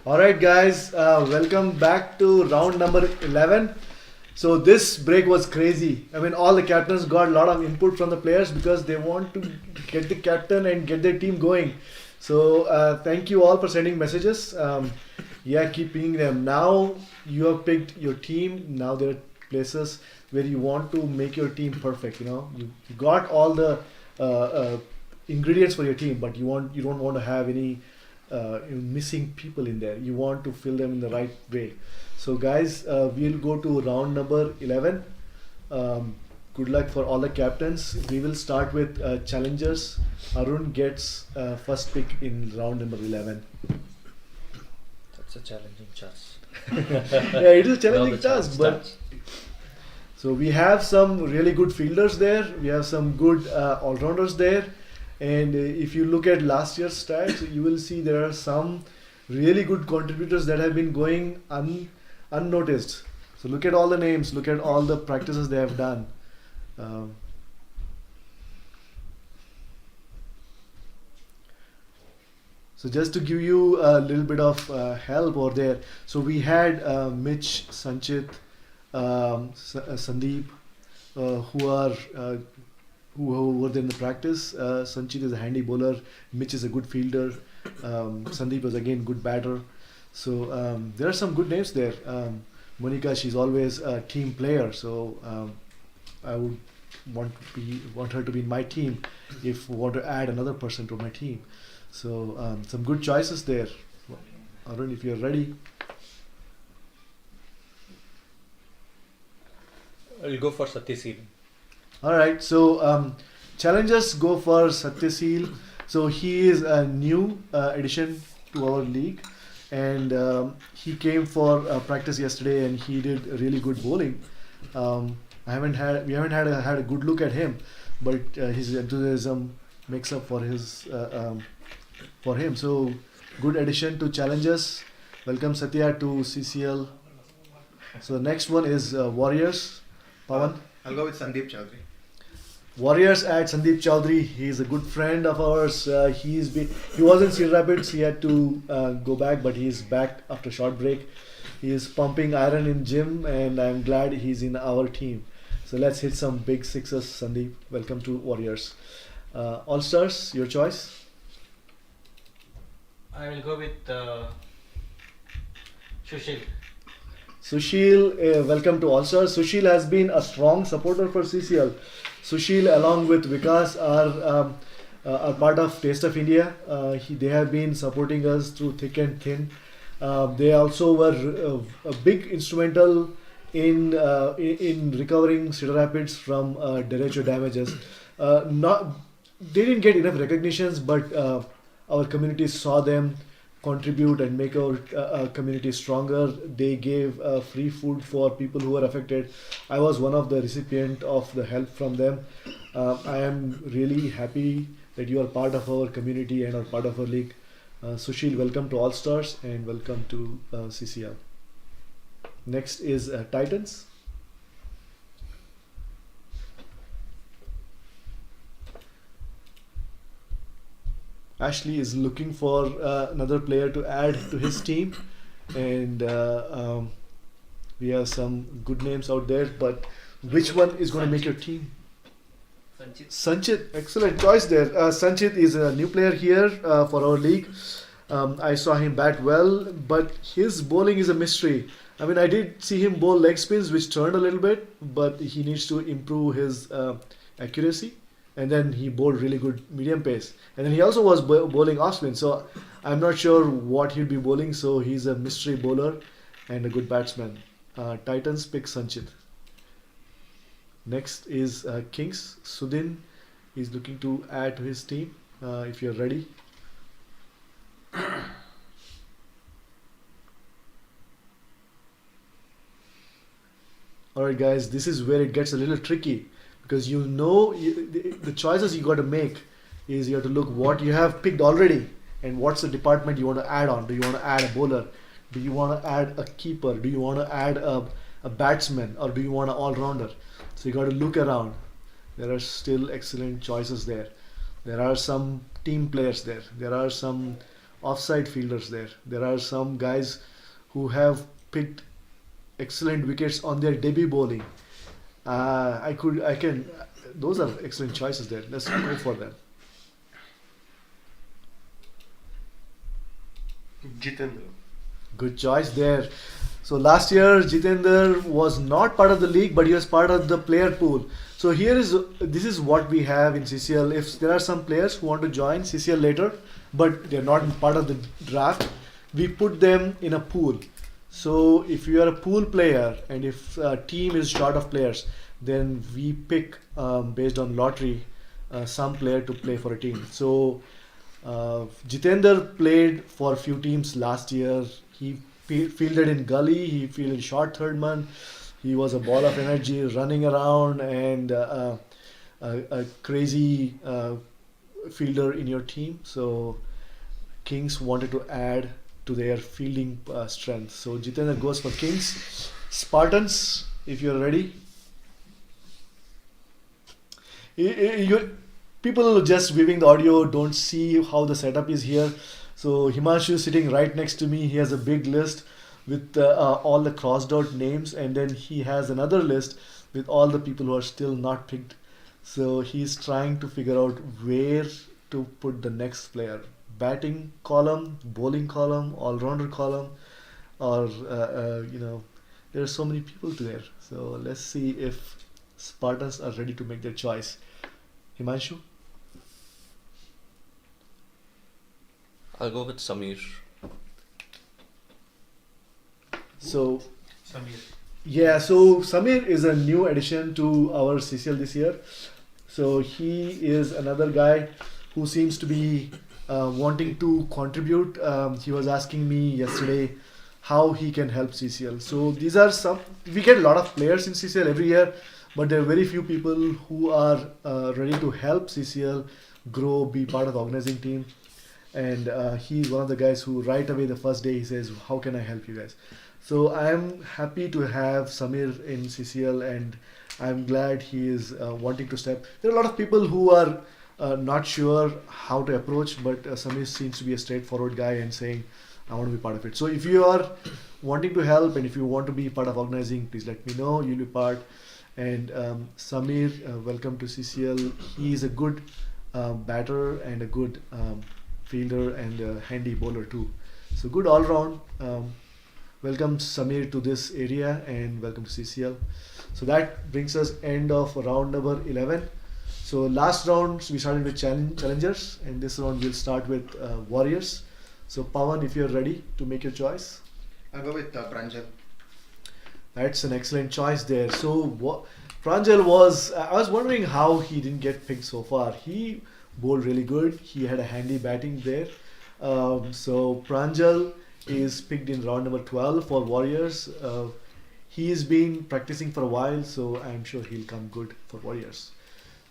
All right, guys, welcome back to round number 11. So this break was crazy. I mean, all the captains got a lot of input from the players because they want to get the captain and get their team going. So thank you all for sending messages. Yeah, keep pinging them. Now you have picked your team. Now there are places where you want to make your team perfect. You know, you got all the ingredients for your team, but you don't want to have any missing people in there. You want to fill them in the right way. So guys, we'll go to round number 11. Good luck for all the captains. We will start with challengers. Arun gets first pick in round number 11. That's a challenging task. Yeah, it is a Now challenging the task, challenge but starts. so we have some really good fielders there. We have some good all-rounders there. And if you look at last year's stats, you will see there are some really good contributors that have been going unnoticed. So look at all the names, look at all the practices they have done. So just to give you a little bit of help over there. So we had Mitch, Sanchit, Sandeep, who were there in the practice. Sanchit is a handy bowler. Mitch is a good fielder. Sandeep was again good batter. So there are some good names there. Monica, she's always a team player. So I would want her to be in my team if we want to add another person to my team. So some good choices there. Arun, if you're ready. I'll go for Satyaseed. All right, so challengers go for Satyaseed. So he is a new addition to our league, and he came for practice yesterday, and he did really good bowling. We haven't had a good look at him, but his enthusiasm makes up for his for him. So good addition to challengers. Welcome Satya to CCL. So the next one is Warriors. Pawan. I'll go with Sandeep Chaudhary. Warriors at Sandeep Chaudhary. He is a good friend of ours. He was in Cedar Rapids. He had to go back, but he's back after a short break. He is pumping iron in gym, and I'm glad he's in our team. So let's hit some big sixes, Sandeep. Welcome to Warriors. All Stars, your choice. I will go with Sushil. Sushil, welcome to All Stars. Sushil has been a strong supporter for CCL. Sushil, along with Vikas, are part of Taste of India. They have been supporting us through thick and thin. They also were a big instrumental in recovering Cedar Rapids from derecho damages. They didn't get enough recognitions, but our community saw them contribute and make our community stronger. They gave free food for people who were affected. I was one of the recipient of the help from them. I am really happy that you are part of our community and are part of our league. Sushil, welcome to All Stars and welcome to CCL. Next is Titans. Ashley is looking for another player to add to his team, and we have some good names out there. But which one is going to make your team? Sanchit, excellent choice there. Sanchit is a new player here for our league. I saw him bat well, but his bowling is a mystery. I mean, I did see him bowl leg spins, which turned a little bit, but he needs to improve his accuracy. And then he bowled really good medium pace. And then he also was bowling off spin. So I'm not sure what he'll be bowling. So he's a mystery bowler and a good batsman. Titans pick Sanchit. Next is Kings. Sudin is looking to add to his team. If you're ready. Alright guys, this is where it gets a little tricky. Because the choices you got to make is you have to look what you have picked already and what's the department you want to add on. Do you want to add a bowler? Do you want to add a keeper? Do you want to add a batsman? Or do you want an all-rounder? So you got to look around. There are still excellent choices there. There are some team players there. There are some offside fielders there. There are some guys who have picked excellent wickets on their debut bowling. Those are excellent choices there. Let's go for them. Jitendra. Good choice there. So last year Jitendra was not part of the league, but he was part of the player pool. So this is what we have in CCL. If there are some players who want to join CCL later, but they're not part of the draft, we put them in a pool. So if you are a pool player and if a team is short of players, then we pick based on lottery some player to play for a team. So Jitendra played for a few teams last year. He fielded in gully, he fielded short third man. He was a ball of energy running around and a crazy fielder in your team. So Kings wanted to add to their fielding strength. So Jitendra goes for Kings. Spartans, if you're ready. People just viewing the audio don't see how the setup is here. So Himanshu is sitting right next to me. He has a big list with all the crossed out names, and then he has another list with all the people who are still not picked. So he's trying to figure out where to put the next player. Batting column, bowling column, all-rounder column, or there are so many people there. So let's see if Spartans are ready to make their choice. Himanshu? I'll go with Samir. So Samir. yeah, so Samir is a new addition to our CCL this year. So he is another guy who seems to be wanting to contribute. He was asking me yesterday how he can help CCL. So these are we get a lot of players in CCL every year, but there are very few people who are ready to help CCL grow, be part of the organizing team. And he's one of the guys who right away the first day he says, how can I help you guys? So I'm happy to have Samir in CCL, and I'm glad he is wanting to step. There are a lot of people who are not sure how to approach, but Samir seems to be a straightforward guy and saying, I want to be part of it. So if you are wanting to help and if you want to be part of organizing, please let me know. You'll be part. And Samir, welcome to CCL. He is a good batter and a good fielder and a handy bowler too. So good all round. Welcome Samir to this area and welcome to CCL. So that brings us end of round number 11. So last round we started with challengers, and this round we'll start with warriors. So Pawan, if you're ready to make your choice. I'll go with Pranjal. That's an excellent choice there. So Pranjal was, I was wondering how he didn't get picked so far. He bowled really good. He had a handy batting there. So Pranjal is picked in round number 12 for Warriors. He's been practicing for a while, so I'm sure he'll come good for Warriors.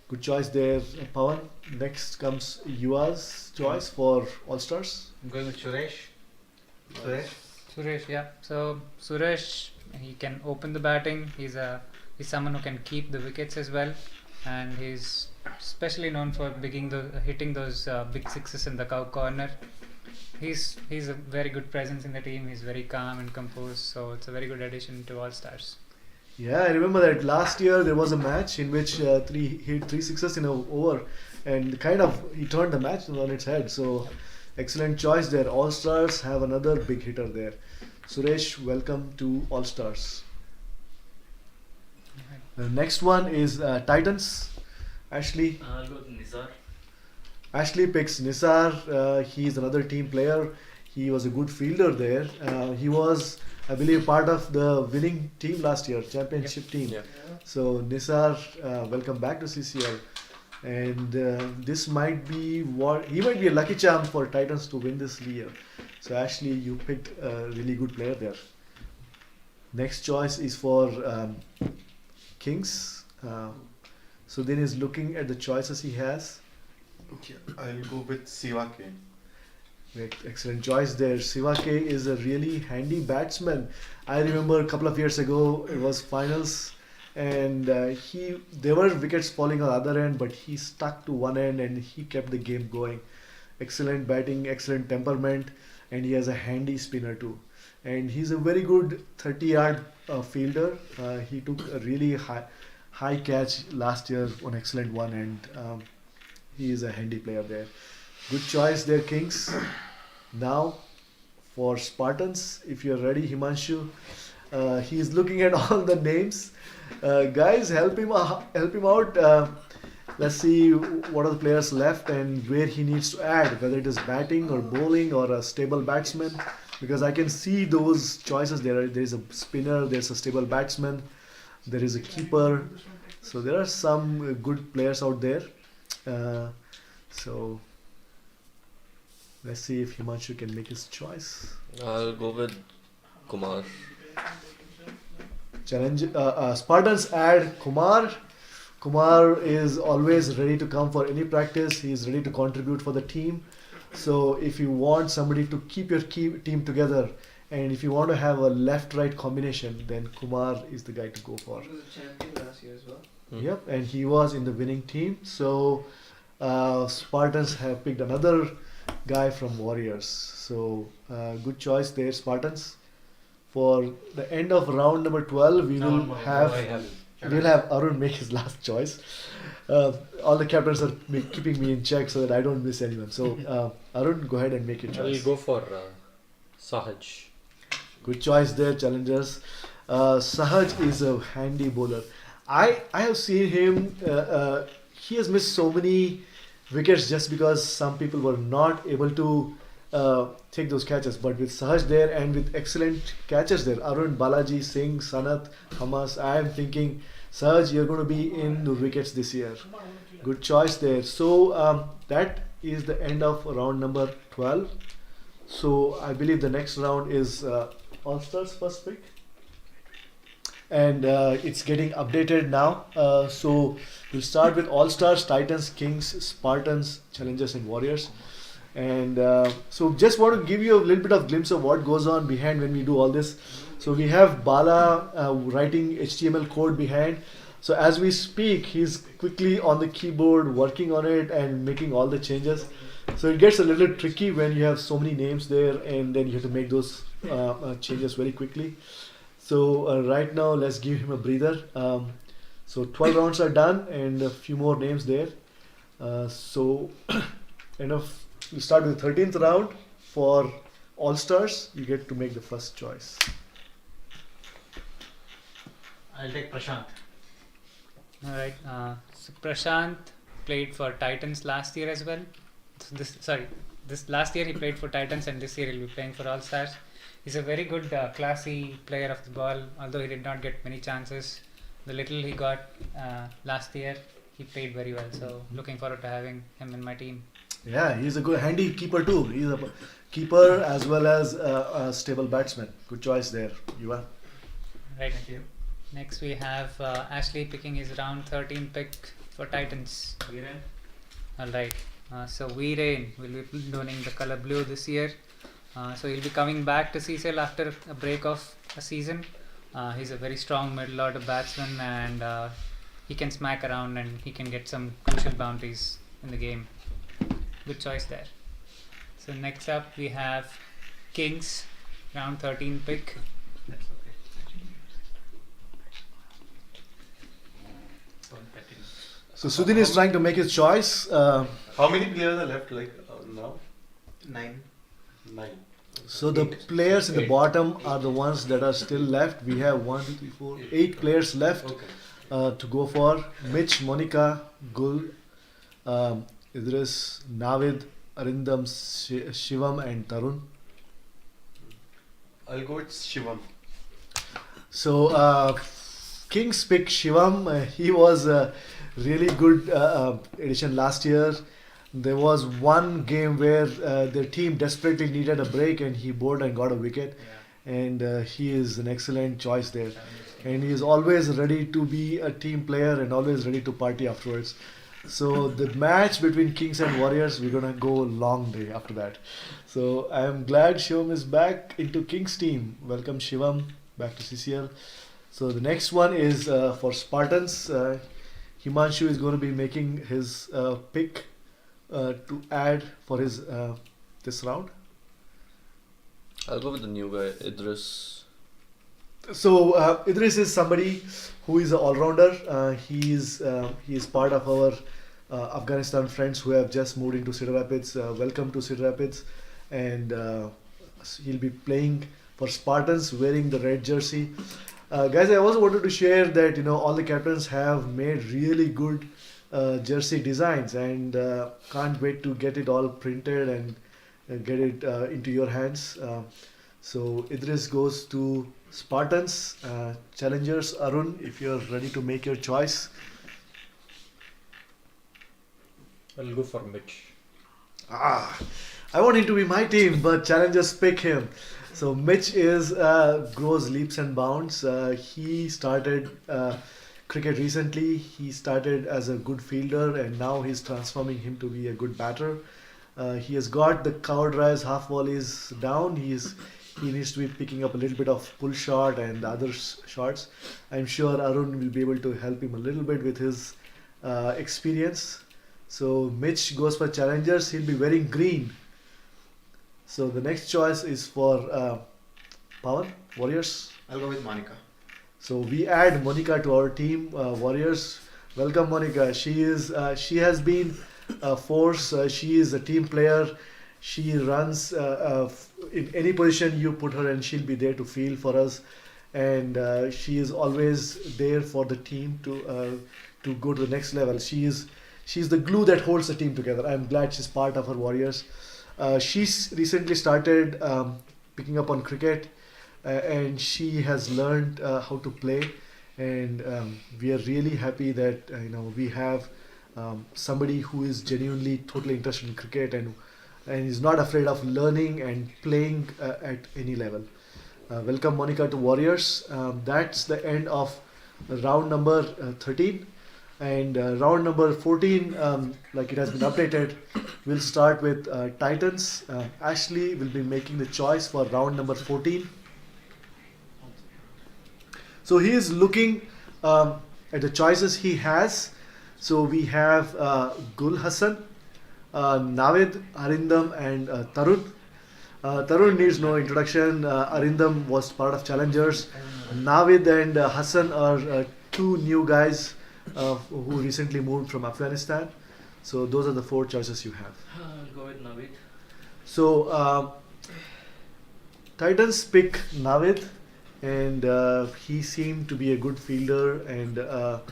Good choice there, Pawan. Next comes Yuva's choice for All Stars. I'm going with Suresh. Suresh, yeah. So Suresh, he can open the batting. He's someone who can keep the wickets as well, and he's especially known for hitting those big sixes in the cow corner. He's a very good presence in the team. He's very calm and composed, so it's a very good addition to All Stars. Yeah, I remember that last year there was a match in which he hit 3 sixes in an over, and kind of he turned the match on its head. So excellent choice there. All Stars have another big hitter there. Suresh, welcome to All Stars. The next one is Titans. Ashley. I'll go with Nizar. Ashley picks Nisar. He's another team player. He was a good fielder there. He was, I believe, part of the winning team last year, championship team. Yeah. So Nisar, welcome back to CCL. And this might be he might be a lucky charm for Titans to win this year. So Ashley, you picked a really good player there. Next choice is for Kings. So then he's looking at the choices he has. Yeah, I'll go with Sivake. Excellent choice there. Sivake is a really handy batsman. I remember a couple of years ago it was finals, and there were wickets falling on the other end, but he stuck to one end and he kept the game going. excellent batting, excellent temperament, and he has a handy spinner too. And he's a very good 30-yard fielder. He took a really high catch last year on excellent one, and he is a handy player there. Good choice there, Kings. Now for Spartans, if you're ready, Himanshu. He's looking at all the names. Guys, help him out. Let's see what are the players left and where he needs to add, whether it is batting or bowling or a stable batsman. Because I can see those choices there. There is a spinner, there's a stable batsman, there is a keeper. So there are some good players out there. So let's see if Himanshu can make his choice. I'll go with Kumar. Spartans add Kumar. Kumar is always ready to come for any practice. He is ready to contribute for the team. So if you want somebody to keep your team together, and if you want to have a left-right combination, then Kumar is the guy to go for. He was a champion last year as well. Yep, and he was in the winning team. So Spartans have picked another guy from Warriors. So good choice there, Spartans. For the end of round number 12, we'll have Arun make his last choice. All the captains are keeping me in check so that I don't miss anyone. So Arun, go ahead and make your choice. I'll go for Sahaj. Good choice there, challengers. Sahaj is a handy bowler. I have seen him. He has missed so many wickets just because some people were not able to take those catches. But with Sahaj there and with excellent catches there, Arun, Balaji, Singh, Sanat, Hamas, I am thinking, Sahaj, you're going to be in the wickets this year. Good choice there. So that is the end of round number 12. So I believe the next round is All-Stars first pick. And it's getting updated now. So we'll start with All-Stars, Titans, Kings, Spartans, Challengers and Warriors. And so just want to give you a little bit of glimpse of what goes on behind when we do all this. So we have Bala writing HTML code behind. So as we speak, he's quickly on the keyboard working on it and making all the changes. So it gets a little tricky when you have so many names there and then you have to make those changes very quickly. So right now, let's give him a breather. So 12 rounds are done and a few more names there. So we start with the 13th round. For All-Stars, you get to make the first choice. I'll take Prashant. Alright, so Prashant played for Titans last year as well. So this last year he played for Titans and this year he'll be playing for All-Stars. He's a very good, classy player of the ball, although he did not get many chances. The little he got last year, he played very well. So looking forward to having him in my team. Yeah, he's a good handy keeper too. He's a keeper as well as a stable batsman. Good choice there, Yuva. Right. Thank you. Next we have Ashley picking his round 13 pick for Titans. Viren. Alright, so Viren will be donning the color blue this year. So he'll be coming back to CCL after a break of a season. He's a very strong middle order batsman and he can smack around and he can get some crucial boundaries in the game. Good choice there. So next up we have Kings, round 13 pick. That's okay. So Sudhin is trying to make his choice. How many players are left now? 9. 9. So the players in the bottom are the ones that are still left. We have 1, 2, 3, 4, 8 players left to go for. Mitch, Monica, Gul, Idris, Navid, Arindam, Shivam and Tarun. I'll go with Shivam. So Kings pick Shivam. He was a really good addition last year. There was one game where their team desperately needed a break and he bowled and got a wicket. Yeah. And he is an excellent choice there. And he is always ready to be a team player and always ready to party afterwards. So the match between Kings and Warriors, we're gonna go a long day after that. So I am glad Shivam is back into Kings team. Welcome Shivam back to CCL. So the next one is for Spartans. Himanshu is going to be making his pick to add for his this round? I'll go with the new guy, Idris. So Idris is somebody who is an all-rounder. He is part of our Afghanistan friends who have just moved into Cedar Rapids. Welcome to Cedar Rapids, and he'll be playing for Spartans wearing the red jersey. Guys, I also wanted to share that all the captains have made really good jersey designs, and can't wait to get it all printed and get it into your hands. So Idris goes to Spartans. Challengers, Arun, if you're ready to make your choice. I'll go for Mitch. I want him to be my team, but challengers pick him. So Mitch grows leaps and bounds. He started cricket recently. He started as a good fielder, and now he's transforming him to be a good batter. He has got the cover drives, half volleys down. He needs to be picking up a little bit of pull shot and other shots. I'm sure Arun will be able to help him a little bit with his experience. So Mitch goes for challengers. He'll be wearing green. So the next choice is for Power Warriors. I'll go with Monica. So we add Monica to our team, Warriors. Welcome, Monica. She has been a force. She is a team player. She runs in any position you put her, and she'll be there to field for us. And she is always there for the team to go to the next level. She's the glue that holds the team together. I'm glad she's part of our Warriors. She's recently started picking up on cricket, and she has learned how to play. And we are really happy that we have somebody who is genuinely totally interested in cricket and is not afraid of learning and playing at any level. Welcome, Monica, to Warriors. That's the end of round number 13. And round number 14, like it has been updated, we'll start with Titans. Ashley will be making the choice for round number 14. So he is looking at the choices he has. So we have Gul Hassan, Navid, Arindam, and Tarun. Tarun needs no introduction. Arindam was part of Challengers. Navid and Hassan are two new guys who recently moved from Afghanistan. So those are the four choices you have. I'll go with Navid. So Titans pick Navid, and he seemed to be a good fielder and a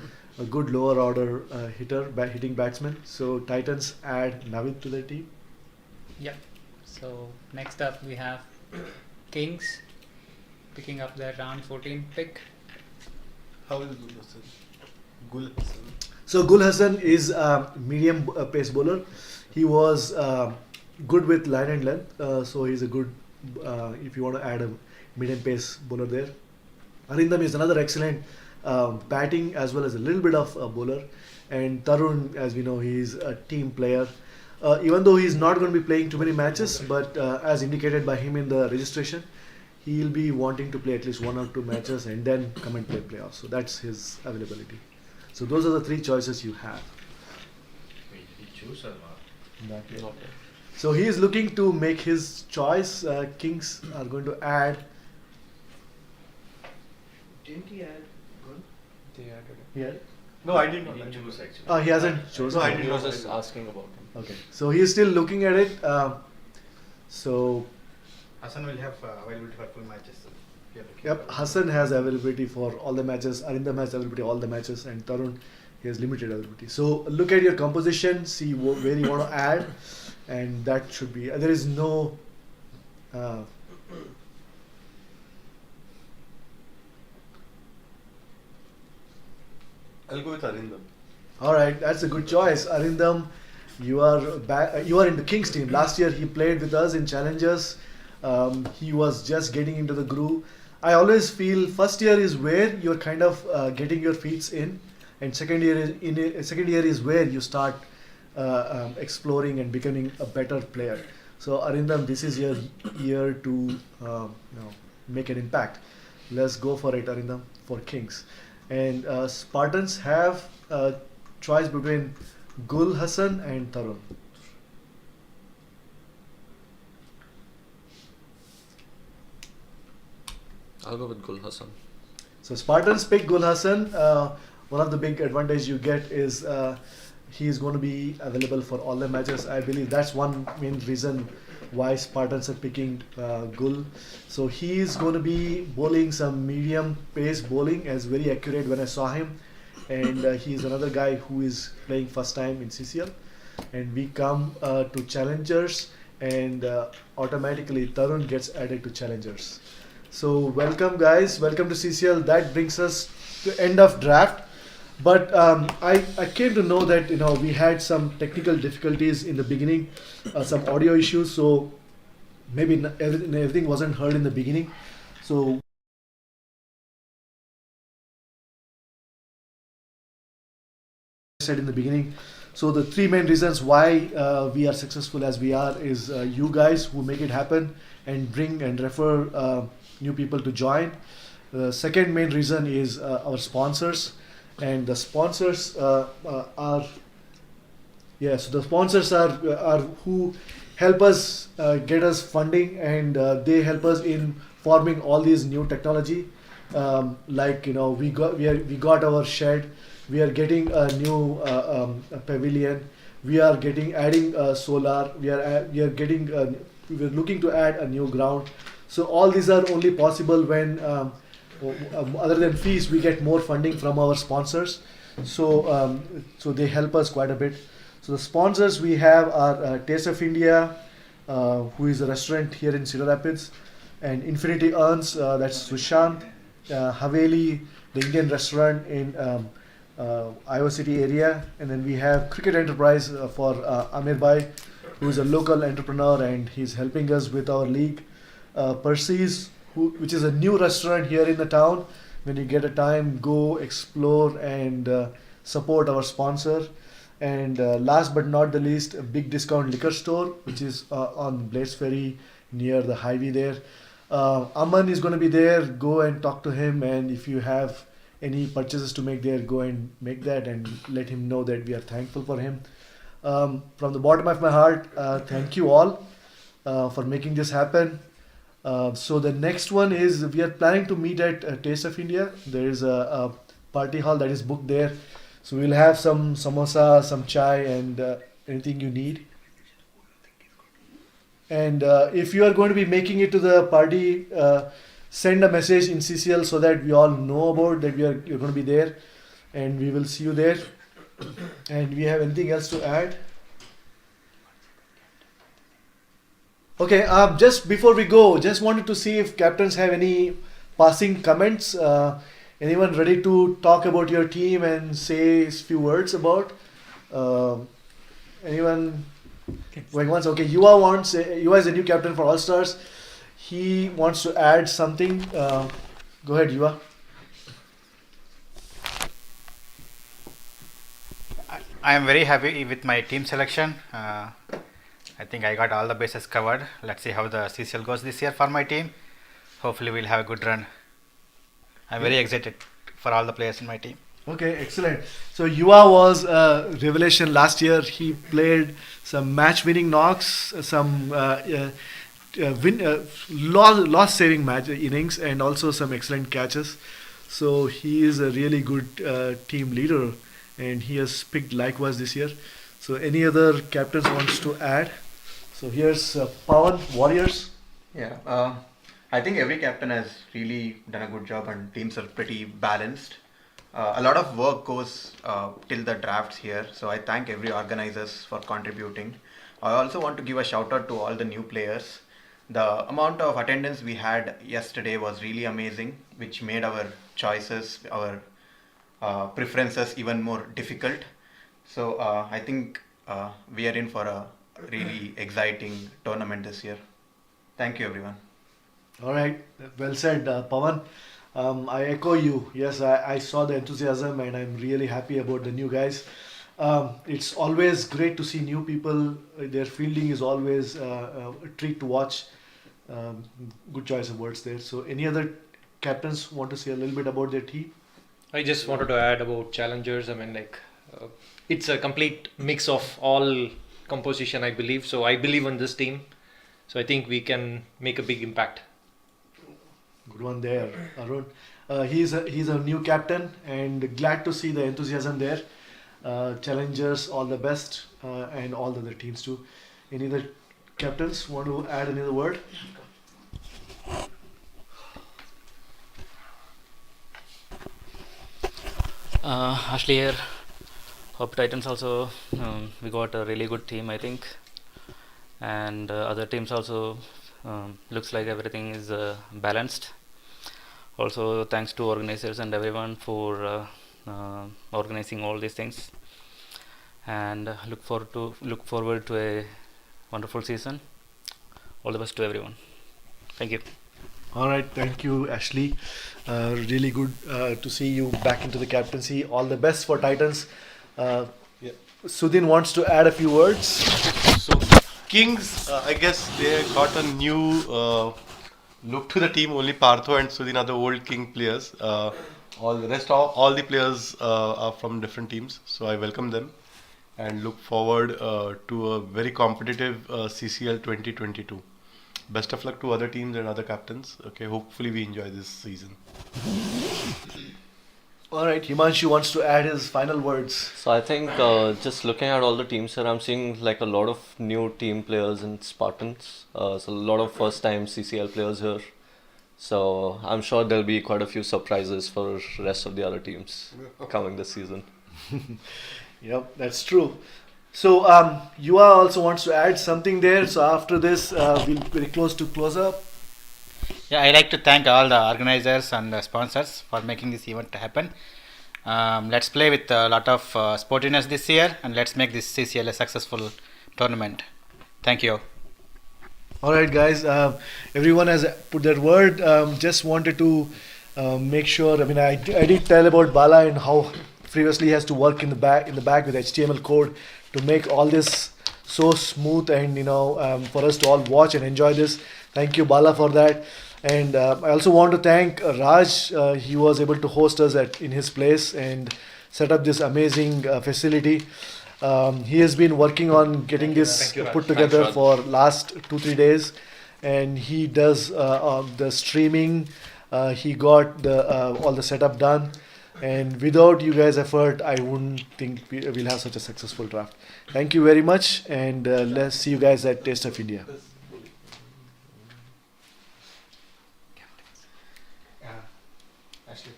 good lower order hitting batsman. So Titans add Navid to their team. Yep. So next up we have Kings picking up their round 14 pick. How is Gul Hassan? Gul Hassan. So Gul Hassan is a medium pace bowler. He was good with line and length. So he's a good, if you want to add a medium pace bowler there. Arindam is another excellent batting as well as a little bit of a bowler. And Tarun, as we know, he's a team player. Even though he's not going to be playing too many matches, but as indicated by him in the registration, he'll be wanting to play at least 1 or 2 matches and then come and play playoffs. So that's his availability. So those are the 3 choices you have. Wait, did he choose or not? Not yet. So he is looking to make his choice. Kings are going to add. Didn't he add Gul? They added it. Yeah. No, I didn't. He didn't choose actually. He hasn't chosen. No, I He did was not. just asking about him. Okay. So he is still looking at it. So Hassan will have availability for full matches. So we are looking yep, for- Hassan has availability for all the matches. Arindam has availability all the matches, and Tarun he has limited availability. So look at your composition, see where you want to add, and that should be. There is no. I'll go with Arindam. All right, that's a good choice, Arindam. You are back. You are in the Kings team. Last year he played with us in Challengers. He was just getting into the groove. I always feel first year is where you're kind of getting your feet in, and second year is where you start exploring and becoming a better player. So Arindam, this is your year to make an impact. Let's go for it, Arindam, for Kings. And Spartans have a choice between Gul Hassan and Tarun. I'll go with Gul Hassan. So Spartans pick Gul Hassan. One of the big advantage you get is he is going to be available for all the matches. I believe that's one main reason why Spartans are picking Gul. So he is going to be bowling some medium pace bowling, as very accurate when I saw him. And he is another guy who is playing first time in CCL. And we come to challengers, and automatically Tarun gets added to challengers. So welcome guys, welcome to CCL. That brings us to end of draft. But I came to know that we had some technical difficulties in the beginning, some audio issues. So maybe everything wasn't heard in the beginning. So said in the beginning. So the three main reasons why we are successful as we are is you guys who make it happen and bring and refer new people to join. The second main reason is our sponsors, and the sponsors are the sponsors are who help us get us funding, and they help us in forming all these new technology. We got our shed. We are getting a new pavilion. We are adding solar. We are looking to add a new ground. So all these are only possible when, other than fees, we get more funding from our sponsors. So they help us quite a bit. So the sponsors we have are Taste of India, who is a restaurant here in Cedar Rapids, and Infinity Urns, that's Sushant, Haveli, the Indian restaurant in Iowa City area, and then we have Cricket Enterprise for Amir Bhai, who is a local entrepreneur, and he's helping us with our league. Percy's, which is a new restaurant here in the town. When you get a time, go explore and support our sponsor. And last but not the least, a big discount liquor store, which is on Blades Ferry near the highway there. Aman is going to be there. Go and talk to him, and if you have any purchases to make there, go and make that and let him know that we are thankful for him. From the bottom of my heart, thank you all for making this happen. So the next one is we are planning to meet at Taste of India. There is a party hall that is booked there. So we'll have some samosa, some chai, and anything you need. And if you are going to be making it to the party, send a message in CCL so that we all know about that you're going to be there, and we will see you there. And we have anything else to add? Okay, just before we go, just wanted to see if captains have any passing comments. Anyone ready to talk about your team and say a few words about? Anyone going once? Okay, Yuva is a new captain for All Stars. He wants to add something. Go ahead, Yuva. I am very happy with my team selection. I think I got all the bases covered. Let's see how the CCL goes this year for my team. Hopefully we'll have a good run. I'm very excited for all the players in my team. Okay, excellent. So Yuva was a revelation last year. He played some match-winning knocks, some loss-saving match innings, and also some excellent catches. So he is a really good team leader, and he has picked likewise this year. So any other captains wants to add? So here's Pawan, Warriors. Yeah, I think every captain has really done a good job, and teams are pretty balanced. A lot of work goes till the drafts here, so I thank every organizers for contributing. I also want to give a shout out to all the new players. The amount of attendance we had yesterday was really amazing, which made our choices, our preferences even more difficult. So I think we are in for a really exciting tournament this year. Thank you, everyone. All right, well said, Pawan. I echo you. Yes, I saw the enthusiasm, and I'm really happy about the new guys. It's always great to see new people. Their fielding is always a treat to watch. Good choice of words there. So any other captains want to say a little bit about their team? I just wanted to add about challengers. I mean, it's a complete mix of all composition, I believe. So I believe in this team. So I think we can make a big impact. Good one there, Arun. He's a new captain, and glad to see the enthusiasm there. Challengers, all the best, and all the other teams too. Any other captains want to add another word? Ashley here. Hope Titans also, we got a really good team, I think, and other teams also looks like everything is balanced. Also, thanks to organizers and everyone for organizing all these things, and look forward to a wonderful season. All the best to everyone. Thank you. All right, thank you, Ashley. Really good to see you back into the captaincy. All the best for Titans. Sudhin wants to add a few words. So Kings, I guess they got a new look to the team. Only Partho and Sudhin are the old King players. All the players are from different teams. So I welcome them and look forward to a very competitive CCL 2022. Best of luck to other teams and other captains. Okay, hopefully we enjoy this season. All right, Himanshu wants to add his final words. So I think just looking at all the teams here, I'm seeing like a lot of new team players in Spartans. So a lot of first-time CCL players here. So I'm sure there'll be quite a few surprises for rest of the other teams coming this season. Yep, that's true. So Yuva also wants to add something there. So after this, we'll very close to close up. Yeah, I like to thank all the organizers and the sponsors for making this event happen. Let's play with a lot of sportiness this year, and let's make this CCL a successful tournament. Thank you. All right, guys. Everyone has put their word. Just wanted to make sure. I mean, I did tell about Bala and how previously he has to work in the back with HTML code to make all this so smooth and for us to all watch and enjoy this. Thank you, Bala, for that. And I also want to thank Raj. He was able to host us in his place and set up this amazing facility. He has been working on getting this put together for last 2-3 days, and he does the streaming. He got all the setup done, and without you guys' effort, I wouldn't think we'll have such a successful draft. Thank you very much, and let's see you guys at Taste of India. Ashley.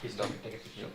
Please stop. Take a picture.